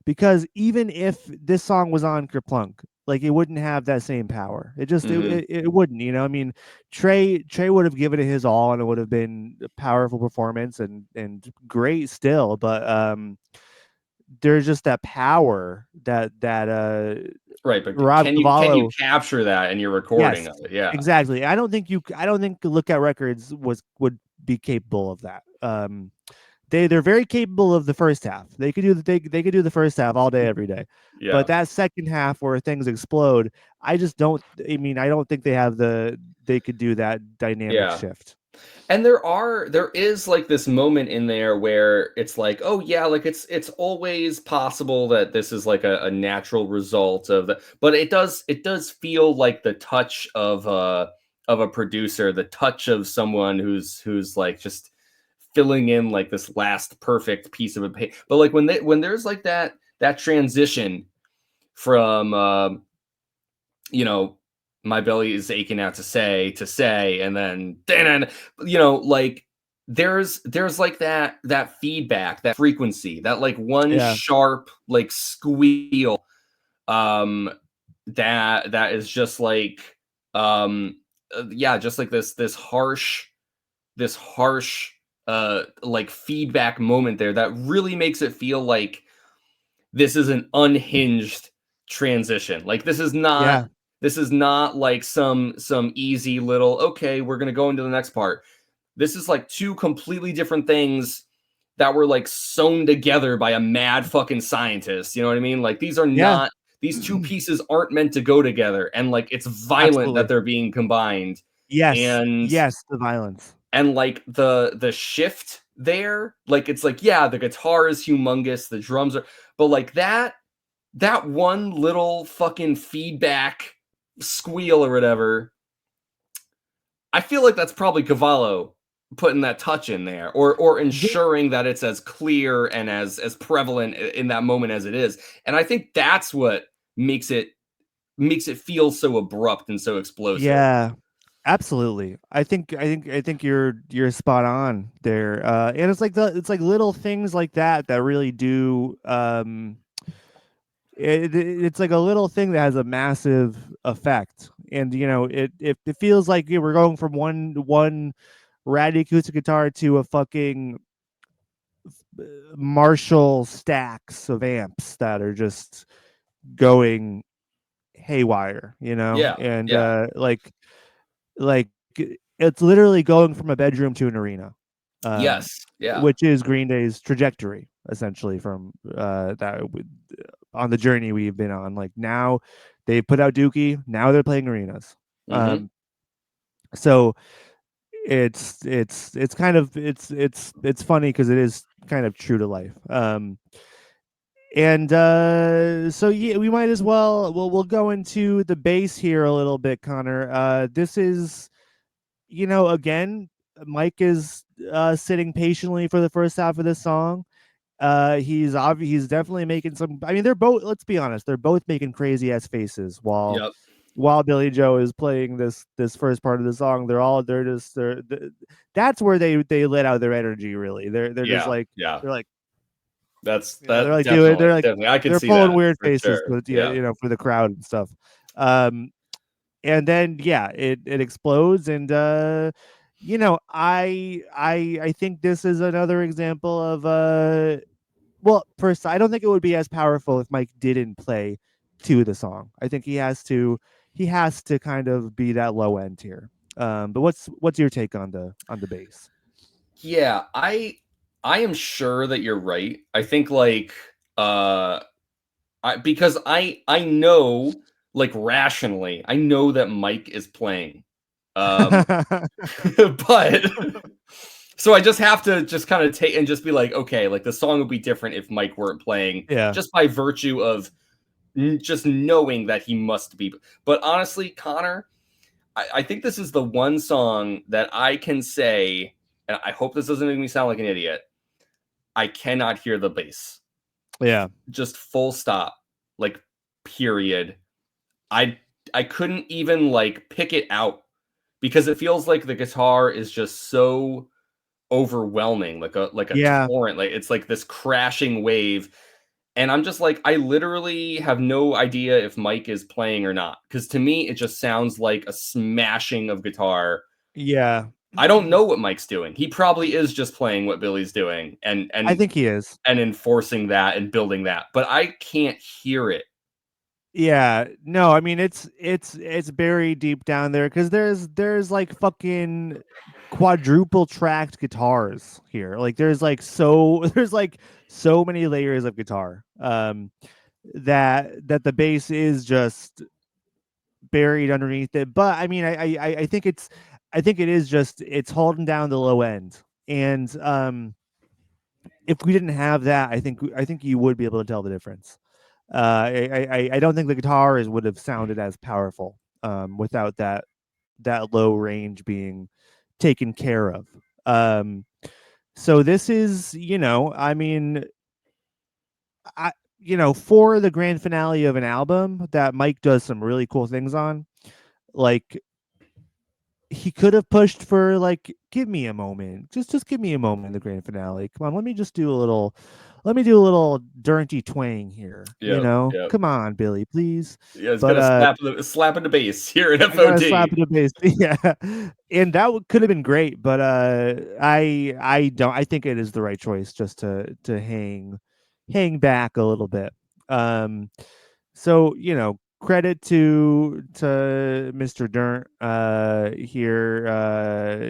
because even if this song was on Kerplunk, like it wouldn't have that same power. It just Hmm. it wouldn't, I mean, Trey would have given it his all and it would have been a powerful performance and great still, but there's just that power that Right. But Rob can you Cavallo. capture that in your recording Yes, of it? Yeah. exactly. I don't think Look At Records would be capable of that. They're very capable of the first half. They could do the first half all day every day. But Yeah. that second half where things explode, I don't think they could do that dynamic Yeah. shift. And there is like this moment in there where it's like, oh yeah, like it's always possible that this is like a natural result of the, but it does feel like the touch of a producer, the touch of someone who's like just filling in like this last perfect piece of a page. But like when there's like that transition from you know, my belly is aching out to say, and then like there's like that feedback, that frequency, that like one Yeah. sharp like squeal, um, that is just like yeah, just like this harsh like feedback moment there that really makes it feel like this is an unhinged transition. Like Yeah. this is not like some easy little okay, we're going to go into the next part. This is like two completely different things that were like sewn together by a mad fucking scientist. You know what I mean? Like Yeah. these two pieces aren't meant to go together, and like it's violent that Absolutely. they're being combined. Yes. And Yes, the violence. like the shift there, like it's like yeah, the guitar is humongous, the drums are, but like that one little fucking feedback squeal or whatever, I feel like that's probably Cavallo putting that touch in there, or The ensuring that it's as clear and as prevalent in that moment as it is. And I think that's what makes it feel so abrupt and so explosive. Yeah. Absolutely. I think you're spot on there. And it's like little things like that really do it's like a little thing that has a massive effect. And it feels like we're going from one ratty acoustic guitar to a fucking Marshall stacks of amps that are just going haywire, you know, Yeah, and yeah, like it's literally going from a bedroom to an arena, um, yes, yeah, which is Green Day's trajectory essentially from on the journey we've been on. Like now they put out Dookie, now they're playing arenas. hmm Um, so it's kind of it's funny because it is kind of true to life. And so yeah, we might as well we'll go into the bass here a little bit, Connor. This is, you know, again, Mike is sitting patiently for the first half of this song. He's definitely making some. I mean, they're both. Let's be honest, they're both making crazy ass faces yep, while Billy Joe is playing this first part of the song. They're just that's where they let out their energy. Really, they're just yeah, like yeah. they're like That's you know that they're definitely, like definitely. I could they're see pulling that weird for faces, sure. but yeah, Yeah, you know, for the crowd and stuff. Um, and then yeah, it explodes, and you know, I think this is another example of well, first, I don't think it would be as powerful if Mike didn't play to the song. I think he has to kind of be that low end here. But what's your take on the bass? yeah. I am sure that you're right. I think like uh because I know, like, rationally, I know that Mike is playing. Um but so I just have to just kind of take and just be like, okay, like the song would be different if Mike weren't playing, Yeah, just by virtue of just knowing that he must be. But honestly, Connor, I think this is the one song that I can say, and I hope this doesn't make me sound like an idiot. I cannot hear the bass. yeah, Just full stop. Like, period. I I couldn't even like pick it out because it feels like the guitar is just so overwhelming, like a yeah, torrent. Like it's like this crashing wave. And I'm just like, I literally have no idea if Mike is playing or not. Because to me, it just sounds like a smashing of guitar. yeah. I don't know what Mike's doing. He probably is just playing what Billy's doing I think he is. and enforcing that and building that. But I can't hear it. Yeah, no, I mean it's buried deep down there because there's like fucking quadruple tracked guitars here. Like there's like so there's like so many layers of guitar. That the bass is just buried underneath it. But I mean, I think I think it is just it's holding down the low end. And if we didn't have that, I think you would be able to tell the difference. I don't think the guitars would have sounded as powerful without that low range being taken care of. Um, so this is, you know, I mean, I you know, for the grand finale of an album that Mike does some really cool things on, like he could have pushed for like give me a moment, just give me a moment in the grand finale. Come on, let me do a little dirty twang here, you Yep, know, yep. come on Billy, please. Yeah, it's But got a slap in the bass here at I got to slap FOD. in the face. Yeah, and that could have been great, but I don't. I think it is the right choice just to hang back a little bit. Um, so you know, credit to Mr. Dirnt here.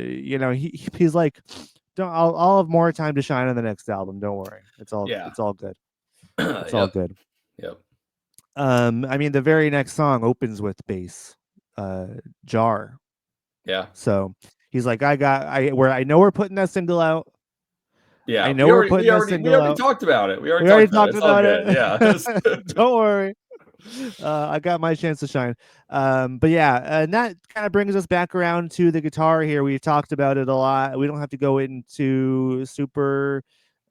You know, he's like, don't. I'll have more time to shine on the next album. Don't worry, Yeah. it's all good. It's all Yep. good. Yep. I mean, the very next song opens with bass, uh, jar. Yeah. So he's like, I know we're putting that single out. I Yeah. know we're putting that We single already out. talked about it. We already We already talked about it. talked It's all about good. it. Yeah. Don't worry. I got my chance to shine. But yeah, and that kind of brings us back around to the guitar here. We've talked about it a lot. We don't have to go into super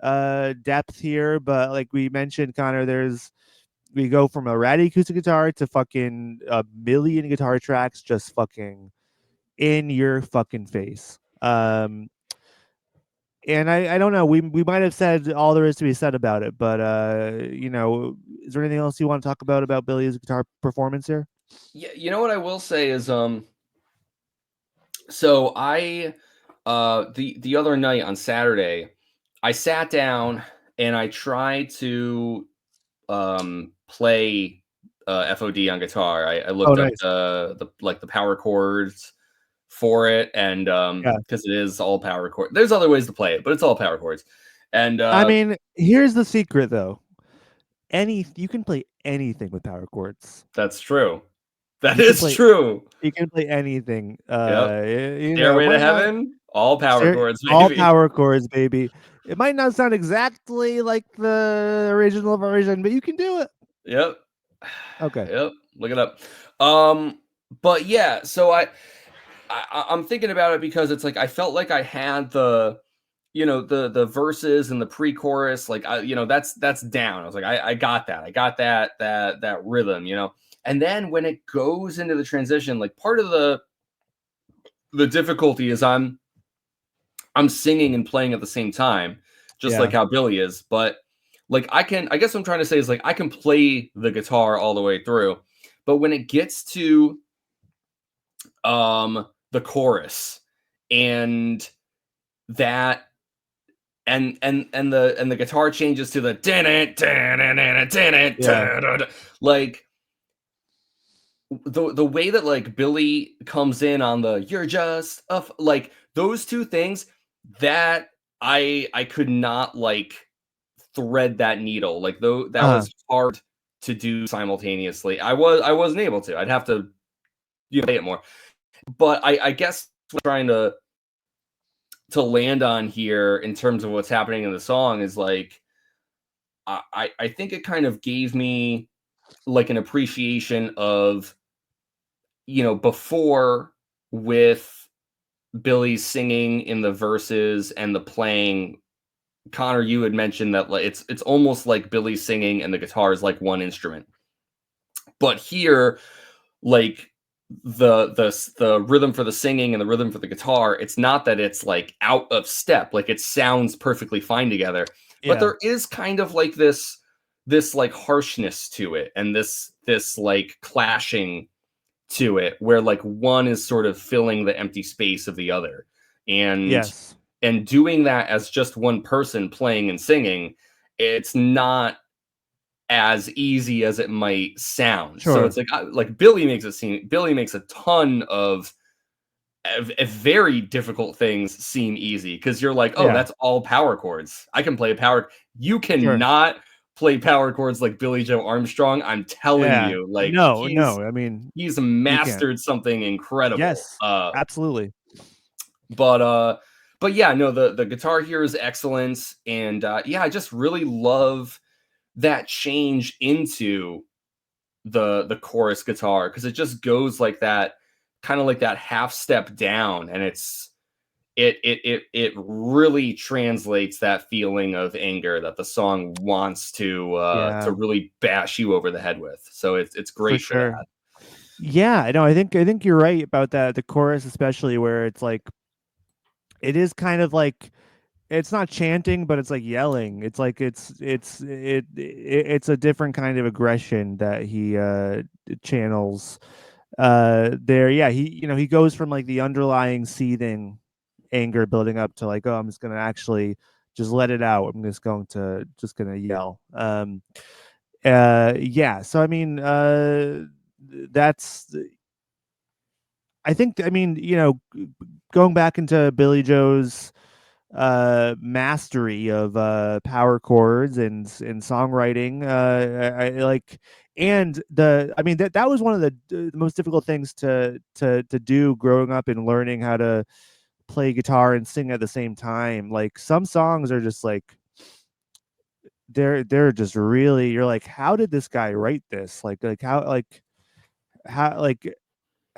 depth here, but like we mentioned, Connor, we go from a ratty acoustic guitar to fucking a million guitar tracks just fucking in your fucking face. And I don't know, we might have said all there is to be said about it, but you know, is there anything else you want to talk about Billy's guitar performance here? Yeah, you know what I will say is so I the other night on Saturday, I sat down and I tried to play FOD on guitar. I Oh, looked up nice. the power chords for it, and Yeah. because it is all power chord. There's other ways to play it, but it's all power chords. And I mean, here's the secret though. You can play anything with power chords. that's true. That You can is play true. you can play anything. Yep. You know, Stairway to might not Heaven, all power chords, all baby. power chords, baby. It might not sound exactly like the original version, but you can do it. Yep. Okay. Yep. Look it up. Um, but yeah, so I'm thinking about it because it's like I felt like I had the verses and the pre-chorus, like that's down. I was like, I got that. I got that rhythm. And then when it goes into the transition, like part of the difficulty is I'm singing and playing at the same time, just like Yeah. how Billy is. But like I guess what I'm trying to say is like I can play the guitar all the way through, but when it gets to the chorus and that and the guitar changes to the Yeah. like the way that like Billy comes in on the you're just like those two things that I could not like thread that needle like though that Uh-huh. was hard to do simultaneously. I wasn't able to. I'd have to play it more. But I guess what I'm trying to land on here in terms of what's happening in the song is like I think it kind of gave me like an appreciation of before with Billy singing in the verses and the playing. Connor, you had mentioned that like it's almost like Billy singing and the guitar is like one instrument. But here, like the rhythm for the singing and the rhythm for the guitar, it's not that it's like out of step, like it sounds perfectly fine together, but Yeah. there is kind of like this like harshness to it and this like clashing to it where like one is sort of filling the empty space of the other. and Yes. and doing that as just one person playing and singing, it's not as easy as it might sound. So Sure. it's like Billy makes a ton of very difficult things seem easy because you're like, oh, Yeah. that's all power chords. I can play power. You Sure. cannot play power chords like Billy Joe Armstrong. I'm telling Yeah. you, like No, he's no. I mean, he's you can't. mastered something incredible. Yes. Absolutely. But but yeah, no, the guitar here is excellent, and yeah, I just really love that change into the chorus guitar because it just goes like that, kind of like that half step down, and it really translates that feeling of anger that the song wants to Yeah, really bash you over the head with. So it's for great for sure. that. Yeah, no, I think you're right about that. The chorus, especially where it's like it is kind of like it's not chanting, but it's like yelling. It's like it's a different kind of aggression that he channels there. Yeah, he goes from like the underlying seething anger building up to like, oh, I'm just gonna actually just let it out. I'm just gonna yell. Yeah, so I mean that's I mean, going back into Billy Joe's mastery of power chords and songwriting, I like, and I mean that was one of the most difficult things to do growing up and learning how to play guitar and sing at the same time. Like some songs are just like they're just really, you're like, how did this guy write this? Like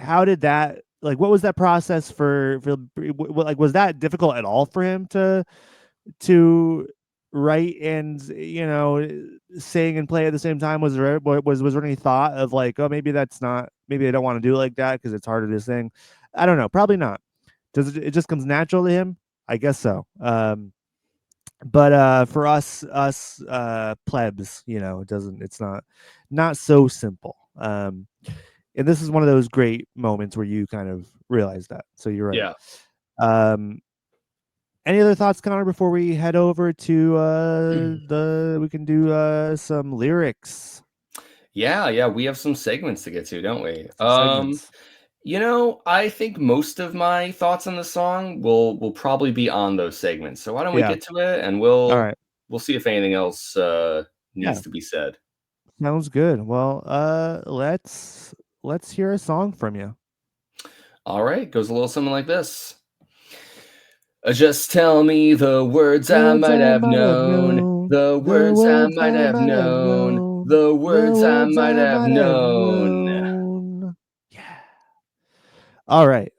how did that, like, what was that process like, was that difficult at all for him to write and sing and play at the same time? Was there any thought of like, oh, maybe I don't want to do it like that because it's harder to sing? I don't know, probably not. It just comes natural to him? I guess so. But for us plebs, it's not so simple. And this is one of those great moments where you kind of realize that. So you're right. Yeah. Um Any other thoughts, Connor, before we head over to the we can do some lyrics, Yeah, yeah, we have some segments to get to, don't we? some segments. I think most of my thoughts on the song will probably be on those segments. So why don't we Yeah. get to it and All right. we'll see if anything else Yeah. needs to be said. Sounds good. Well, let's hear a song from you. All right, goes a little something like this. Just tell me the words I Words might I have might have known, known, the the words I words might I have might have known, known, the the words I words might I have might have known. known. Yeah. All right.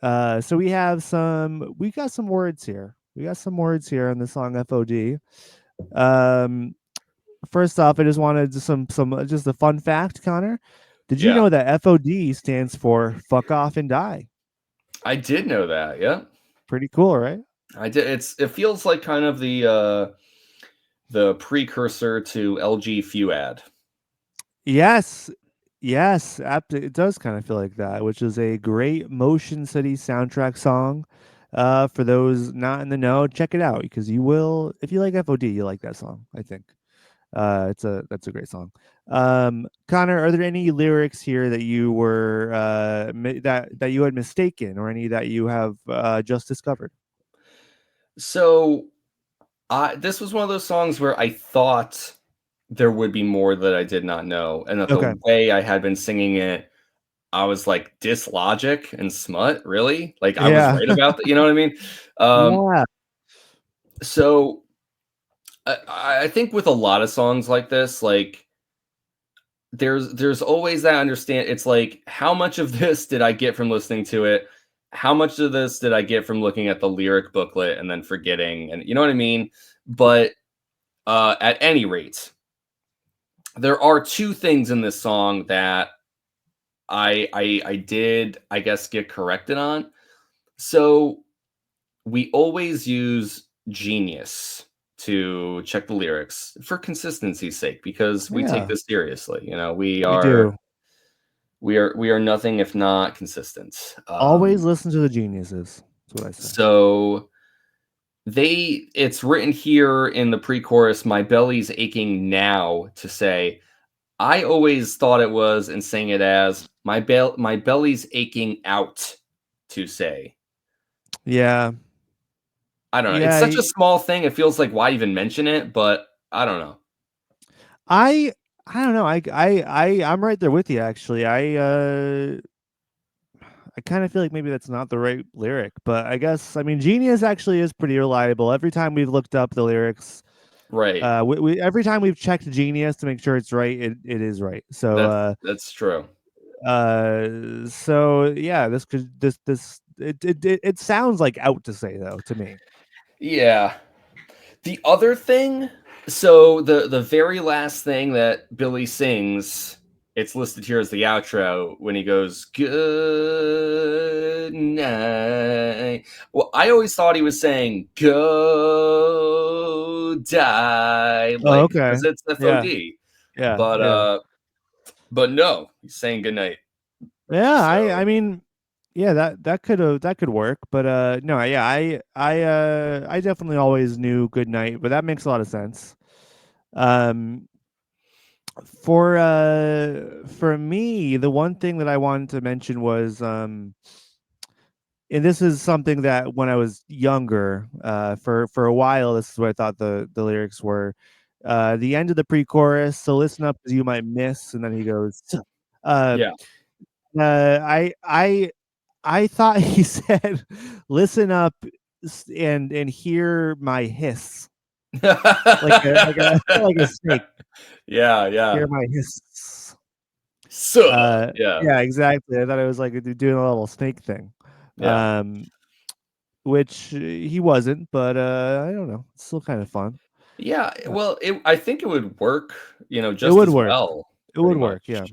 So we got some words here. We got some words here on the song FOD. Um, First off, I just wanted some just a fun fact, Connor. Did you Yeah, know that FOD stands for fuck off and die? I did know that. Yeah, Pretty cool, right? I did. It feels like kind of the precursor to LG Fuad. Yes. Yes, it does kind of feel like that, which is a great Motion City soundtrack song. For those not in the know, check it out because you will, if you like FOD, you like that song, I think. That's a great song. Connor, are there any lyrics here that you were that you had mistaken, or any that you have just discovered? So this was one of those songs where I thought there would be more that I did not know, and that the Okay. way I had been singing it, I was like, "Dislogic and smut? Really?" Like, I was Yeah. right about that, you know what I mean? Um, Yeah. so I think with a lot of songs like this, like, there's always that understand it's like, how much of this did I get from listening to it? How much of this did I get from looking at the lyric booklet and then forgetting, and you know what I mean? But, at any rate, there are 2 things in this song that I did, I guess, get corrected on. So, we always use Genius to check the lyrics for consistency's sake because we take Yeah. this seriously, We do. we are nothing if not consistent. Always listen to the geniuses. That's what I say. So it's written here in the pre-chorus, "My belly's aching now," to say, I always thought it was and sang it as, my belly's aching out," to say. Yeah. I don't know. It's Yeah. such a small thing, it feels like why even mention it, but I don't know. I I don't know. I'm right there with you actually. I kind of feel like maybe that's not the right lyric, but I guess I mean Genius actually is pretty reliable. Every time we've looked up the lyrics, Right. every time we've checked Genius to make sure it's right, it is right. That's true. So yeah, this could this it sounds like out to say though to me. Yeah. The other thing, so the very last thing that Billy sings, it's listed here as the outro when he goes, "Good night." Well, I always thought he was saying, "Go die," Oh, like, okay. because it's Yeah. FOD. Yeah. But, Yeah. but no, he's saying goodnight. Yeah, So, I mean, yeah, that could work, but no, yeah, I definitely always knew good night, but that makes a lot of sense. Um for me, the one thing that I wanted to mention was and this is something that when I was younger, for a while, this is what I thought the lyrics were. The end of the pre-chorus, so listen up because you might miss, and then he goes, uh, yeah. I thought he said, "Listen up and hear my hiss," like a snake. Yeah, yeah. Hear my hiss. So yeah, Yeah, exactly. I thought it was like doing a little snake thing, yeah. which he wasn't, but I don't know. It's still kind of fun. Yeah, Uh, well, I think it would work, it just would as work. well, It pretty would much. work. Yeah,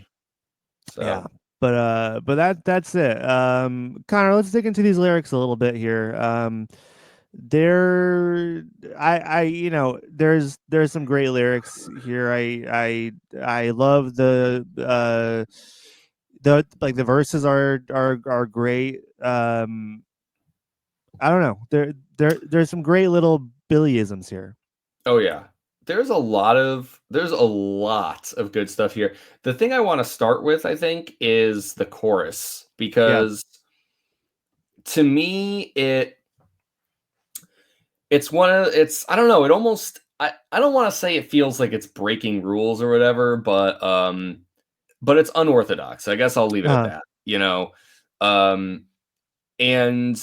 yeah. So, But that's it. Connor, let's dig into these lyrics a little bit here. There there's some great lyrics here. I love the like the verses are great. I don't know. There's some great little Billyisms here. Oh yeah. There's a lot of good stuff here. The thing I want to start with, I think, is the chorus Yeah. because to me it's one of it's I don't know, it almost I don't want to say it feels like it's breaking rules or whatever, but it's unorthodox. I guess I'll leave it at Uh, that, you know. Um and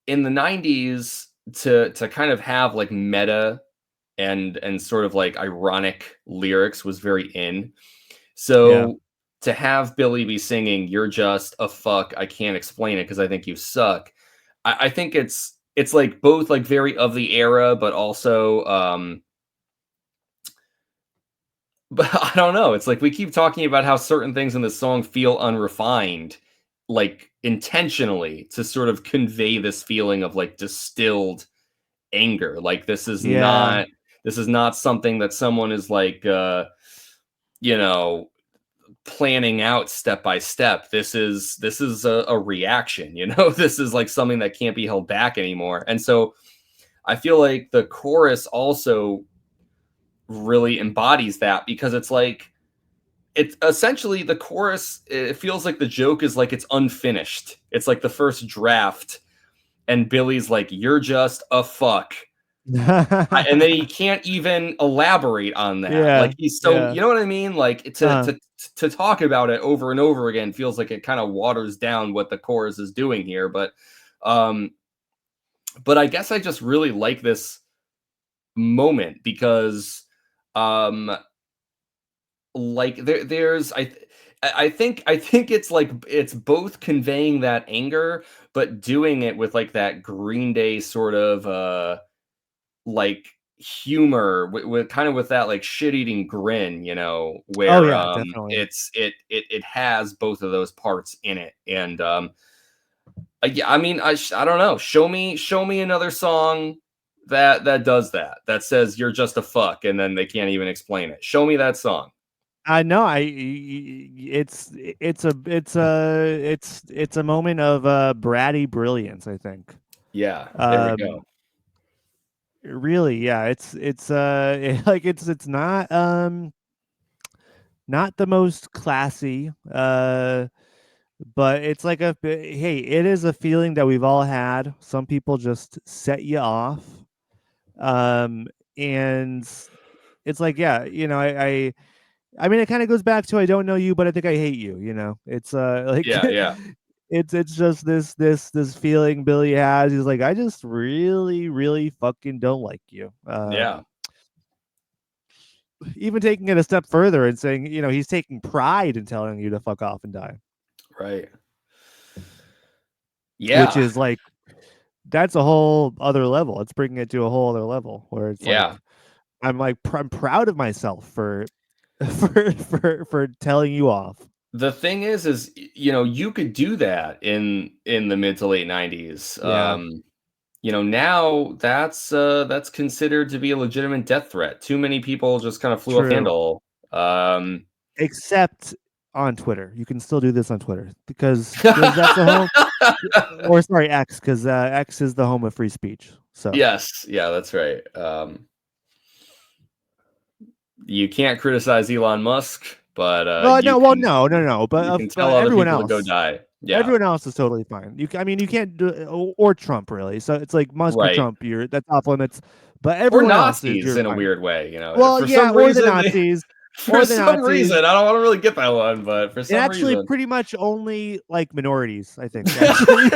in the 90s to kind of have like meta and sort of like ironic lyrics was very in. yeah. So to have Billy be singing "You're just a fuck, I can't explain it because I think you suck." I think it's like both like very of the era, but also but I don't know. It's like we keep talking about how certain things in this song feel unrefined, like intentionally to sort of convey this feeling of like distilled anger. Like Yeah. this is not something that someone is like you know, planning out step by step. This is a reaction, you know. This is like something that can't be held back anymore. And so I feel like the chorus also really embodies that because it's like it's essentially the chorus, it feels like the joke is like it's unfinished. It's like the first draft and Billy's like you're just a fuck. And then he can't even elaborate on that. Yeah. Like he's so, Yeah. you know what I mean? Like Uh, to talk about it over and over again feels like it kind of waters down what the chorus is doing here. Um, but I guess I just really like this moment because, um, like there's I think it's like it's both conveying that anger, but doing it with like that Green Day sort of like humor with kind of with that like shit-eating grin, you know, oh where yeah, definitely. it has both of those parts in it. And yeah, I mean I don't know. Show me another song that does that. That says you're just a fuck and then they can't even explain it. Show me that song. I know. It's a moment of bratty brilliance, I think. Yeah, there we go. Um, really, yeah. Like it's not the most classy, but it's like hey, it is a feeling that we've all had. Some people just set you off. Um, and it's like, yeah, I mean, it kind of goes back to I don't know you, but I think I hate you. It's like Yeah, yeah, it's just this feeling Billy has. He's like, I just really, really fucking don't like you. yeah, Even taking it a step further and saying, he's taking pride in telling you to fuck off and die, right. which Yeah, is like that's a whole other level. It's bringing it to a whole other level where it's yeah. like I'm proud of myself for for telling you off. The thing is, you know, you could do that in the mid to late 90s. Yeah, You know, now that's considered to be a legitimate death threat. Too many people just kind of flew off the true. handle. Except on Twitter, you can still do this on Twitter because that's the home, or sorry, X, because X is the home of free speech. So, Yes, yeah, that's right. You can't criticize Elon Musk, but well, no, well, no, no, no, you can but tell other people to go die. Yeah, everyone else is totally fine. I mean, you can't do or Trump really. So it's like Musk or right. Trump, that's off limits. But Or everyone else is Nazis you're in a fine. weird way, you know. Well, yeah, For or the some Nazis. reason, I don't really get that one, but for And some actually, reason, pretty much only like minorities, I think. Actually,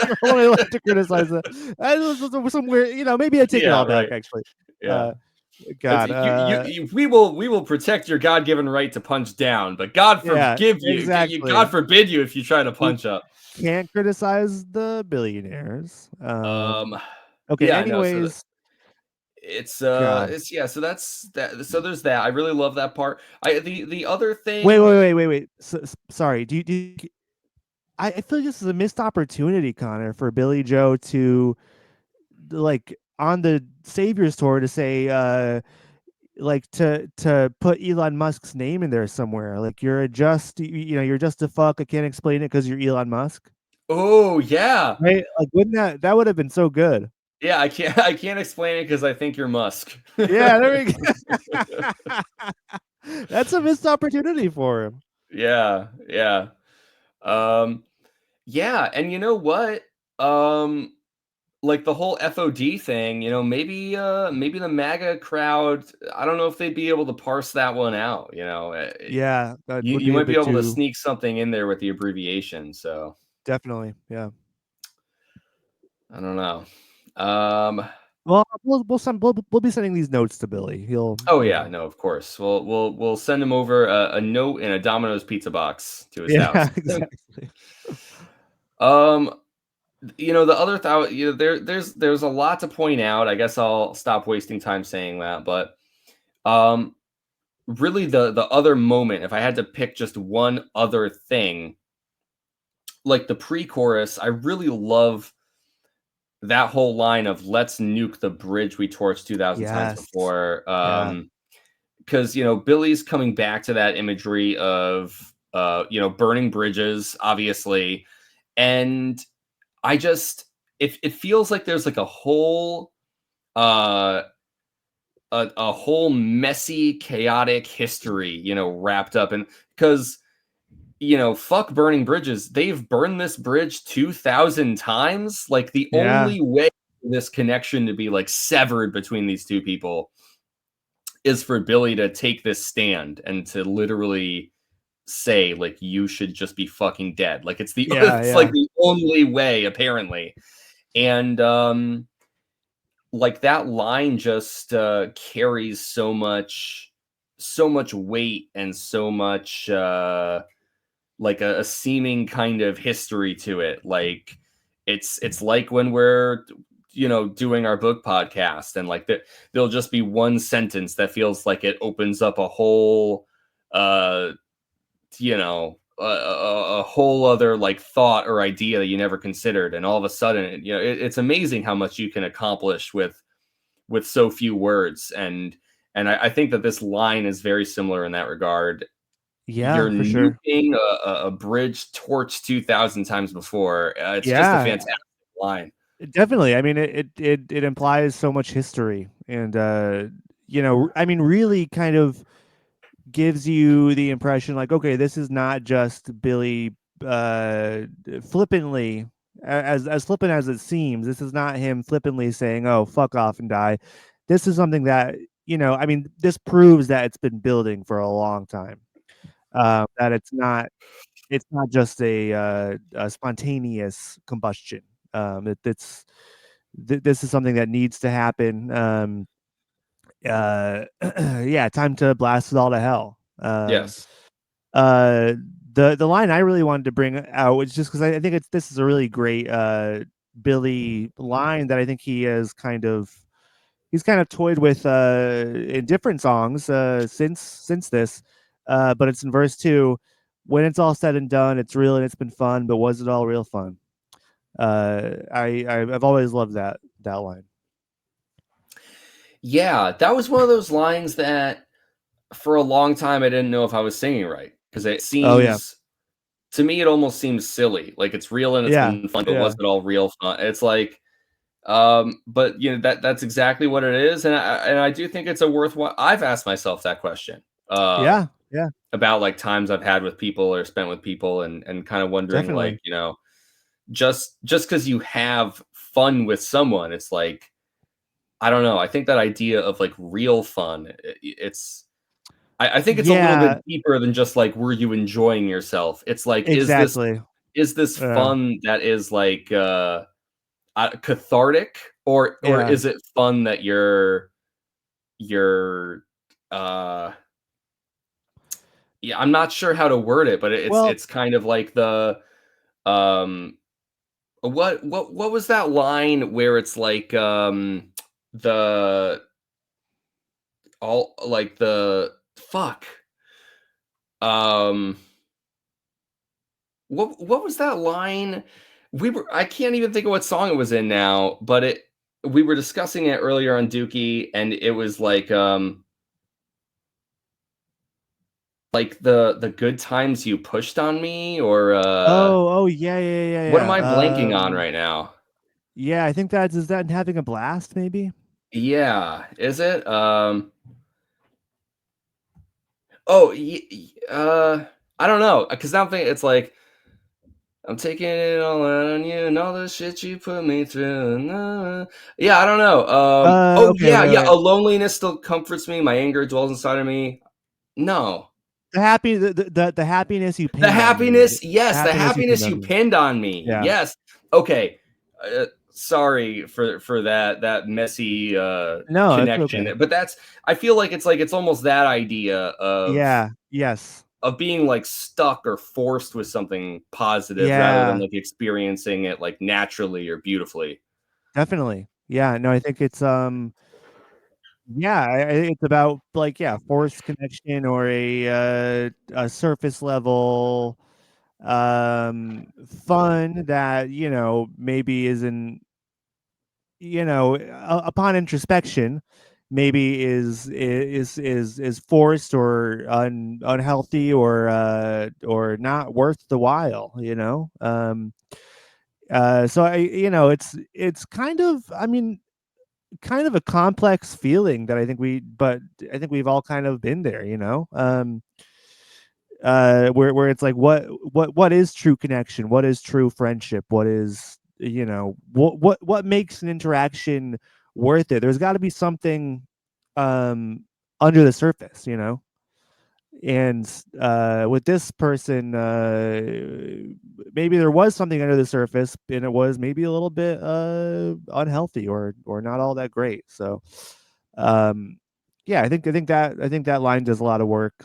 you're only allowed to criticize it. Some weird, maybe I take it yeah, all back. right, Actually, yeah. uh, God, We will protect your God given right to punch down, but God yeah, forgive you, God exactly. forbid you if you try to We punch up. can't criticize the billionaires. Um, Okay. yeah, no, so Anyways, God, it's yeah, so that's that. So there's that. I really love that part. The other wait, thing, wait, wait, wait, wait. Sorry. I feel like this is a missed opportunity, Connor, for Billy Joe to like on the Saviors tour to say like to put Elon Musk's name in there somewhere. Like you're just a fuck. I can't explain it because you're Elon Musk. Oh yeah, right? Like, wouldn't that would have been so good? yeah. I can't explain it because I think you're Musk. Yeah, there we go. That's a missed opportunity for him. Yeah, yeah. Um, yeah, and you know what? Um, like the whole FOD thing, maybe the MAGA crowd, I don't know if they'd be able to parse that one out, Yeah, that You would you be a might be bit able to too sneak something in there with the abbreviation, so definitely, yeah. I don't know. Um, Well, we'll be sending these notes to Billy. He'll, oh you yeah, know. no, of course. We'll send him over a note in a Domino's pizza box to his house. Yeah, exactly. Um, the other thought, there's a lot to point out. I guess I'll stop wasting time saying that, but um, really the other moment, if I had to pick just one other thing, like the pre-chorus, I really love that whole line of "Let's nuke the bridge we torched 2,000 times Yes. before." Yeah. Because Billy's coming back to that imagery of burning bridges, obviously, and I just it feels like there's like uh a whole messy, chaotic history, wrapped up in because fuck burning bridges. They've burned this bridge 2,000 times. Like the Yeah. only way for this connection to be like severed between these two people is for Billy to take this stand and to literally say like you should just be fucking dead. Like it's the Yeah, it's like yeah. the only way apparently. And like that line just carries so much weight and so much like a seeming kind of history to it. Like it's like when we're doing our book podcast and like there'll just be one sentence that feels like it opens up a whole uh a whole other like thought or idea that you never considered, and all of a sudden it's amazing how much you can accomplish with so few words. And I think that this line is very similar in that regard. Yeah, You're for sure. nuking a bridge torched 2,000 times before. It's just a Yeah, fantastic line. definitely. I mean, it implies so much history, and I mean, really kind of gives you the impression like, okay, this is not just Billy uh flippantly, as flippant as it seems. This is not him flippantly saying, "Oh, fuck off and die." This is something that, I mean, this proves that it's been building for a long time. That it's not just a spontaneous combustion. This is something that needs to happen. Yeah, time to blast it all to hell. Yes. Uh, the line I really wanted to bring out was just because I think this is a really great Billy line that I think he's kind of toyed with in different songs since this, but it's in verse 2. When it's all said and done, it's real and it's been fun, but was it all real fun? I've always loved that line. Yeah, that was one of those lines that for a long time I didn't know if I was singing right because it Oh yeah, seems to me it almost seems silly. Like it's real and it's yeah, been fun, but was yeah, it all real fun? It's like but that's exactly what it is, and I do think it's a worthwhile. I've asked myself that question yeah, yeah, about like times I've had with people or spent with people, and kind of wondering definitely. like just because you have fun with someone, it's like I don't know. I think that idea of like real fun, I think it's a little bit Yeah, deeper than just like were you enjoying yourself. It's like exactly. is this Yeah, fun that is like cathartic, or yeah. is it fun that you're uh yeah, I'm not sure how to word it, but it's Well, it's kind of like the um what was that line where it's like the all like the fuck um what was that line? I can't even think of what song it was in now, but we were discussing it earlier on Dookie, and it was like Like the good times you pushed on me, or Oh, yeah, yeah, yeah, what am I yeah. blanking on right now? Yeah, I think that's is that having a blast, maybe? Yeah, is it? Oh, I don't know, because now I'm thinking it's like I'm taking it all out on you and all the shit you put me through. Nah. Yeah, I don't know. Oh Okay, yeah, wait, yeah. wait. A loneliness still comforts me. My anger dwells inside of me. No, The happiness you the pinned on me. happiness. The Yes, the happiness you pinned happiness on you me. pinned on me. Yeah, Yes. Okay. Sorry for that messy no, it's connection, okay. but that's. I feel like it's almost that idea Yeah, yes, of being like stuck or forced with something positive rather than yeah, like experiencing it like naturally or beautifully. definitely. Yeah, no, I think it's yeah, it's about like yeah, forced connection or a surface level fun that maybe isn't upon introspection maybe is forced or unhealthy or not worth the while, so it's kind of, I mean, kind of a complex feeling that I think we've all kind of been there, where it's like what is true connection, what is true friendship, what is, what makes an interaction worth it. There's got to be something um under the surface, and with this person, maybe there was something under the surface and it was maybe a little bit unhealthy or not all that great. So um yeah, I think that line does a lot of work.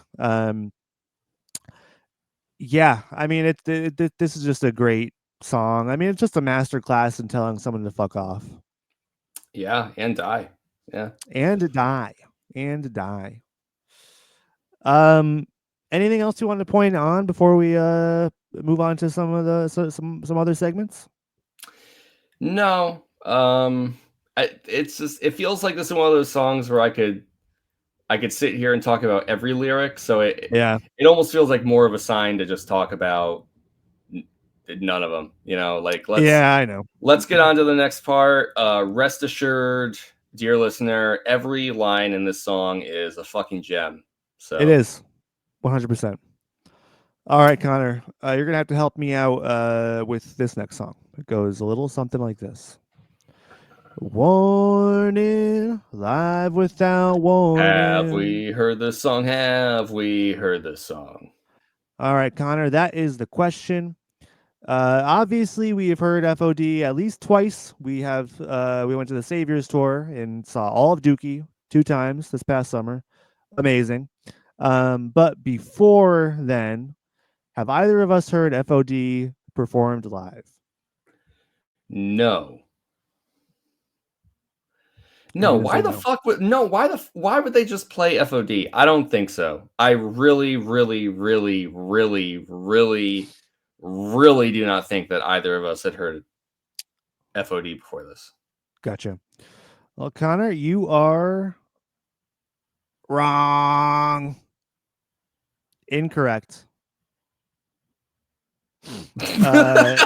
Yeah, I mean, this is just a great song. I mean, it's just a master class in telling someone to fuck off Yeah, and die. Yeah. and to die and to die. Um, anything else you want to point on before we move on to some other segments? No. It's just it feels like this is one of those songs where I could sit here and talk about every lyric, so Yeah, it almost feels like more of a sign to just talk about n- none of them. Like yeah, I know. let's get on to the next part. Rest assured, dear listener, every line in this song is a fucking gem. It So is 100%. All right, Connor, you're gonna have to help me out with this next song. It goes a little something like this. Warning, live without have warning. we heard this song? Have we heard this song? All right, Connor, that is the question. Obviously, we have heard F.O.D. at least twice. We went to the Saviors tour and saw all of Dookie 2 times this past summer. Amazing. But before then, have either of us heard F.O.D. performed live? No. I'm No, gonna why say the no. fuck would no, why would they just play FOD? I don't think so. I really, really, really, really, really, really do not think that either of us had heard FOD before this. Gotcha. Well, Connor, you are wrong. Incorrect. Uh,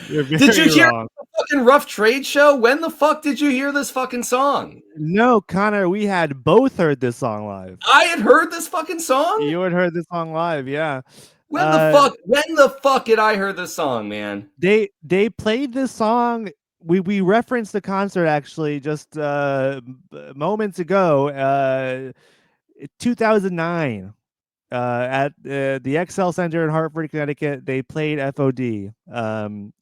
you're Did you very hear wrong. the fucking Rough Trade show? When the fuck did you hear this fucking song? No, Connor, we had both heard this song live. I had heard this fucking song? You had heard this song live, yeah. When the Uh, fuck when the fuck did I hear this song, man? they played this song. We referenced the concert actually just moments ago. 2009. At the XL Center in Hartford, Connecticut, they played FOD.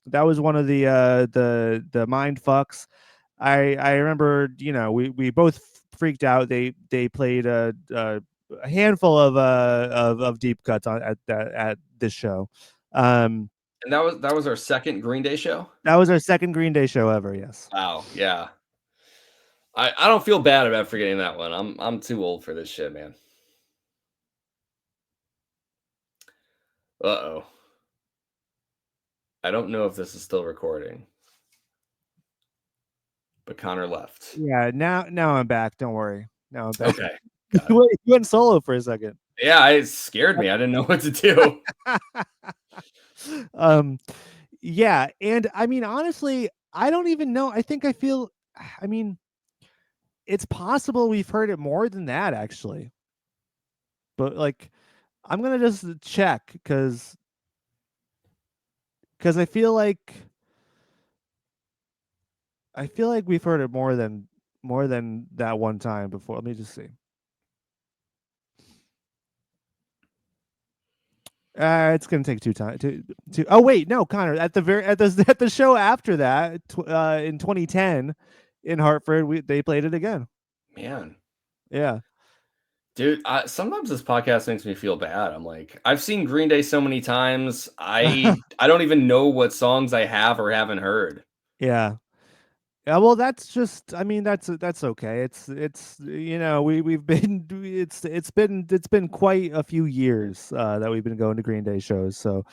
That was one of the mind fucks. I remember, we both freaked out. They played a handful of deep cuts at this show. Um, And that was our second Green Day show? that was our second Green Day show ever. Yes. Wow, yeah. I don't feel bad about forgetting that one. I'm too old for this shit, man. Uh-oh. I don't know if this is still recording, but Connor left. Yeah. Now I'm back. Don't worry. Now I'm back. Okay. God. You went solo for a second. Yeah, it scared me. I didn't know what to do. um, yeah, and I mean, honestly, I don't even know. I mean, it's possible we've heard it more than that, actually. But like, I'm gonna just check because I feel like we've heard it more than that one time before. Let me just see. It's gonna take two time to. Oh wait, no, Connor. At the show after that, in 2010, in Hartford, they played it again. Man. Yeah. Dude, sometimes this podcast makes me feel bad. I'm like, I've seen Green Day so many times. I don't even know what songs I have or haven't heard. Yeah. Yeah, well, that's just. I mean, that's okay. It's we've been it's been quite a few years that we've been going to Green Day shows, so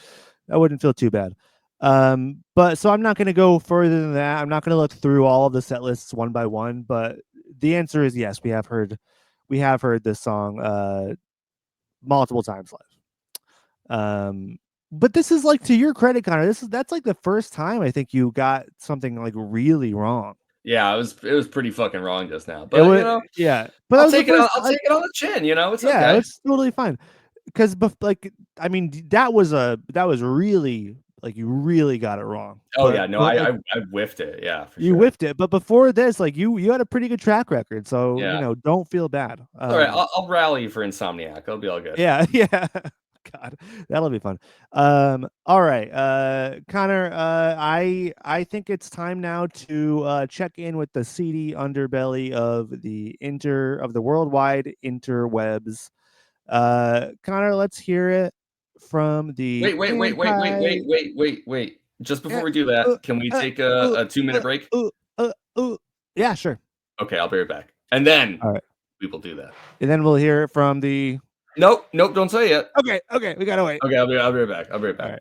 I wouldn't feel too bad. But so I'm not going to go further than that. I'm not going to look through all of the set lists one by one, but the answer is yes. We have heard this song multiple times live. But this is like, to your credit, Connor. That's like the first time I think you got something like really wrong. Yeah, it was pretty fucking wrong just now. It But was, yeah, but that I'll was the take it on first. I'll take it on the chin, it's Yeah, okay. it's totally fine. Because, like, I mean, that was really, like, you really got it wrong. Oh yeah, no, Like, I whiffed it. Yeah, for you sure. whiffed it. But before this, like, you had a pretty good track record, so Yeah. don't feel bad. All right, I'll rally for Insomniac. It'll be all good. Yeah, yeah. God, that'll be fun. All right, Connor. I think it's time now to check in with the seedy underbelly of the worldwide interwebs. Connor, let's hear it from the anti. Wait. Just before Uh, we do uh, that, can we uh, take a uh, 2-minute break? yeah, sure. Okay, I'll be right back. And then All right, we will do that. and then we'll hear it from the. Nope, don't say it. Okay, we gotta wait. Okay, I'll be right back. I'll be right All back. right.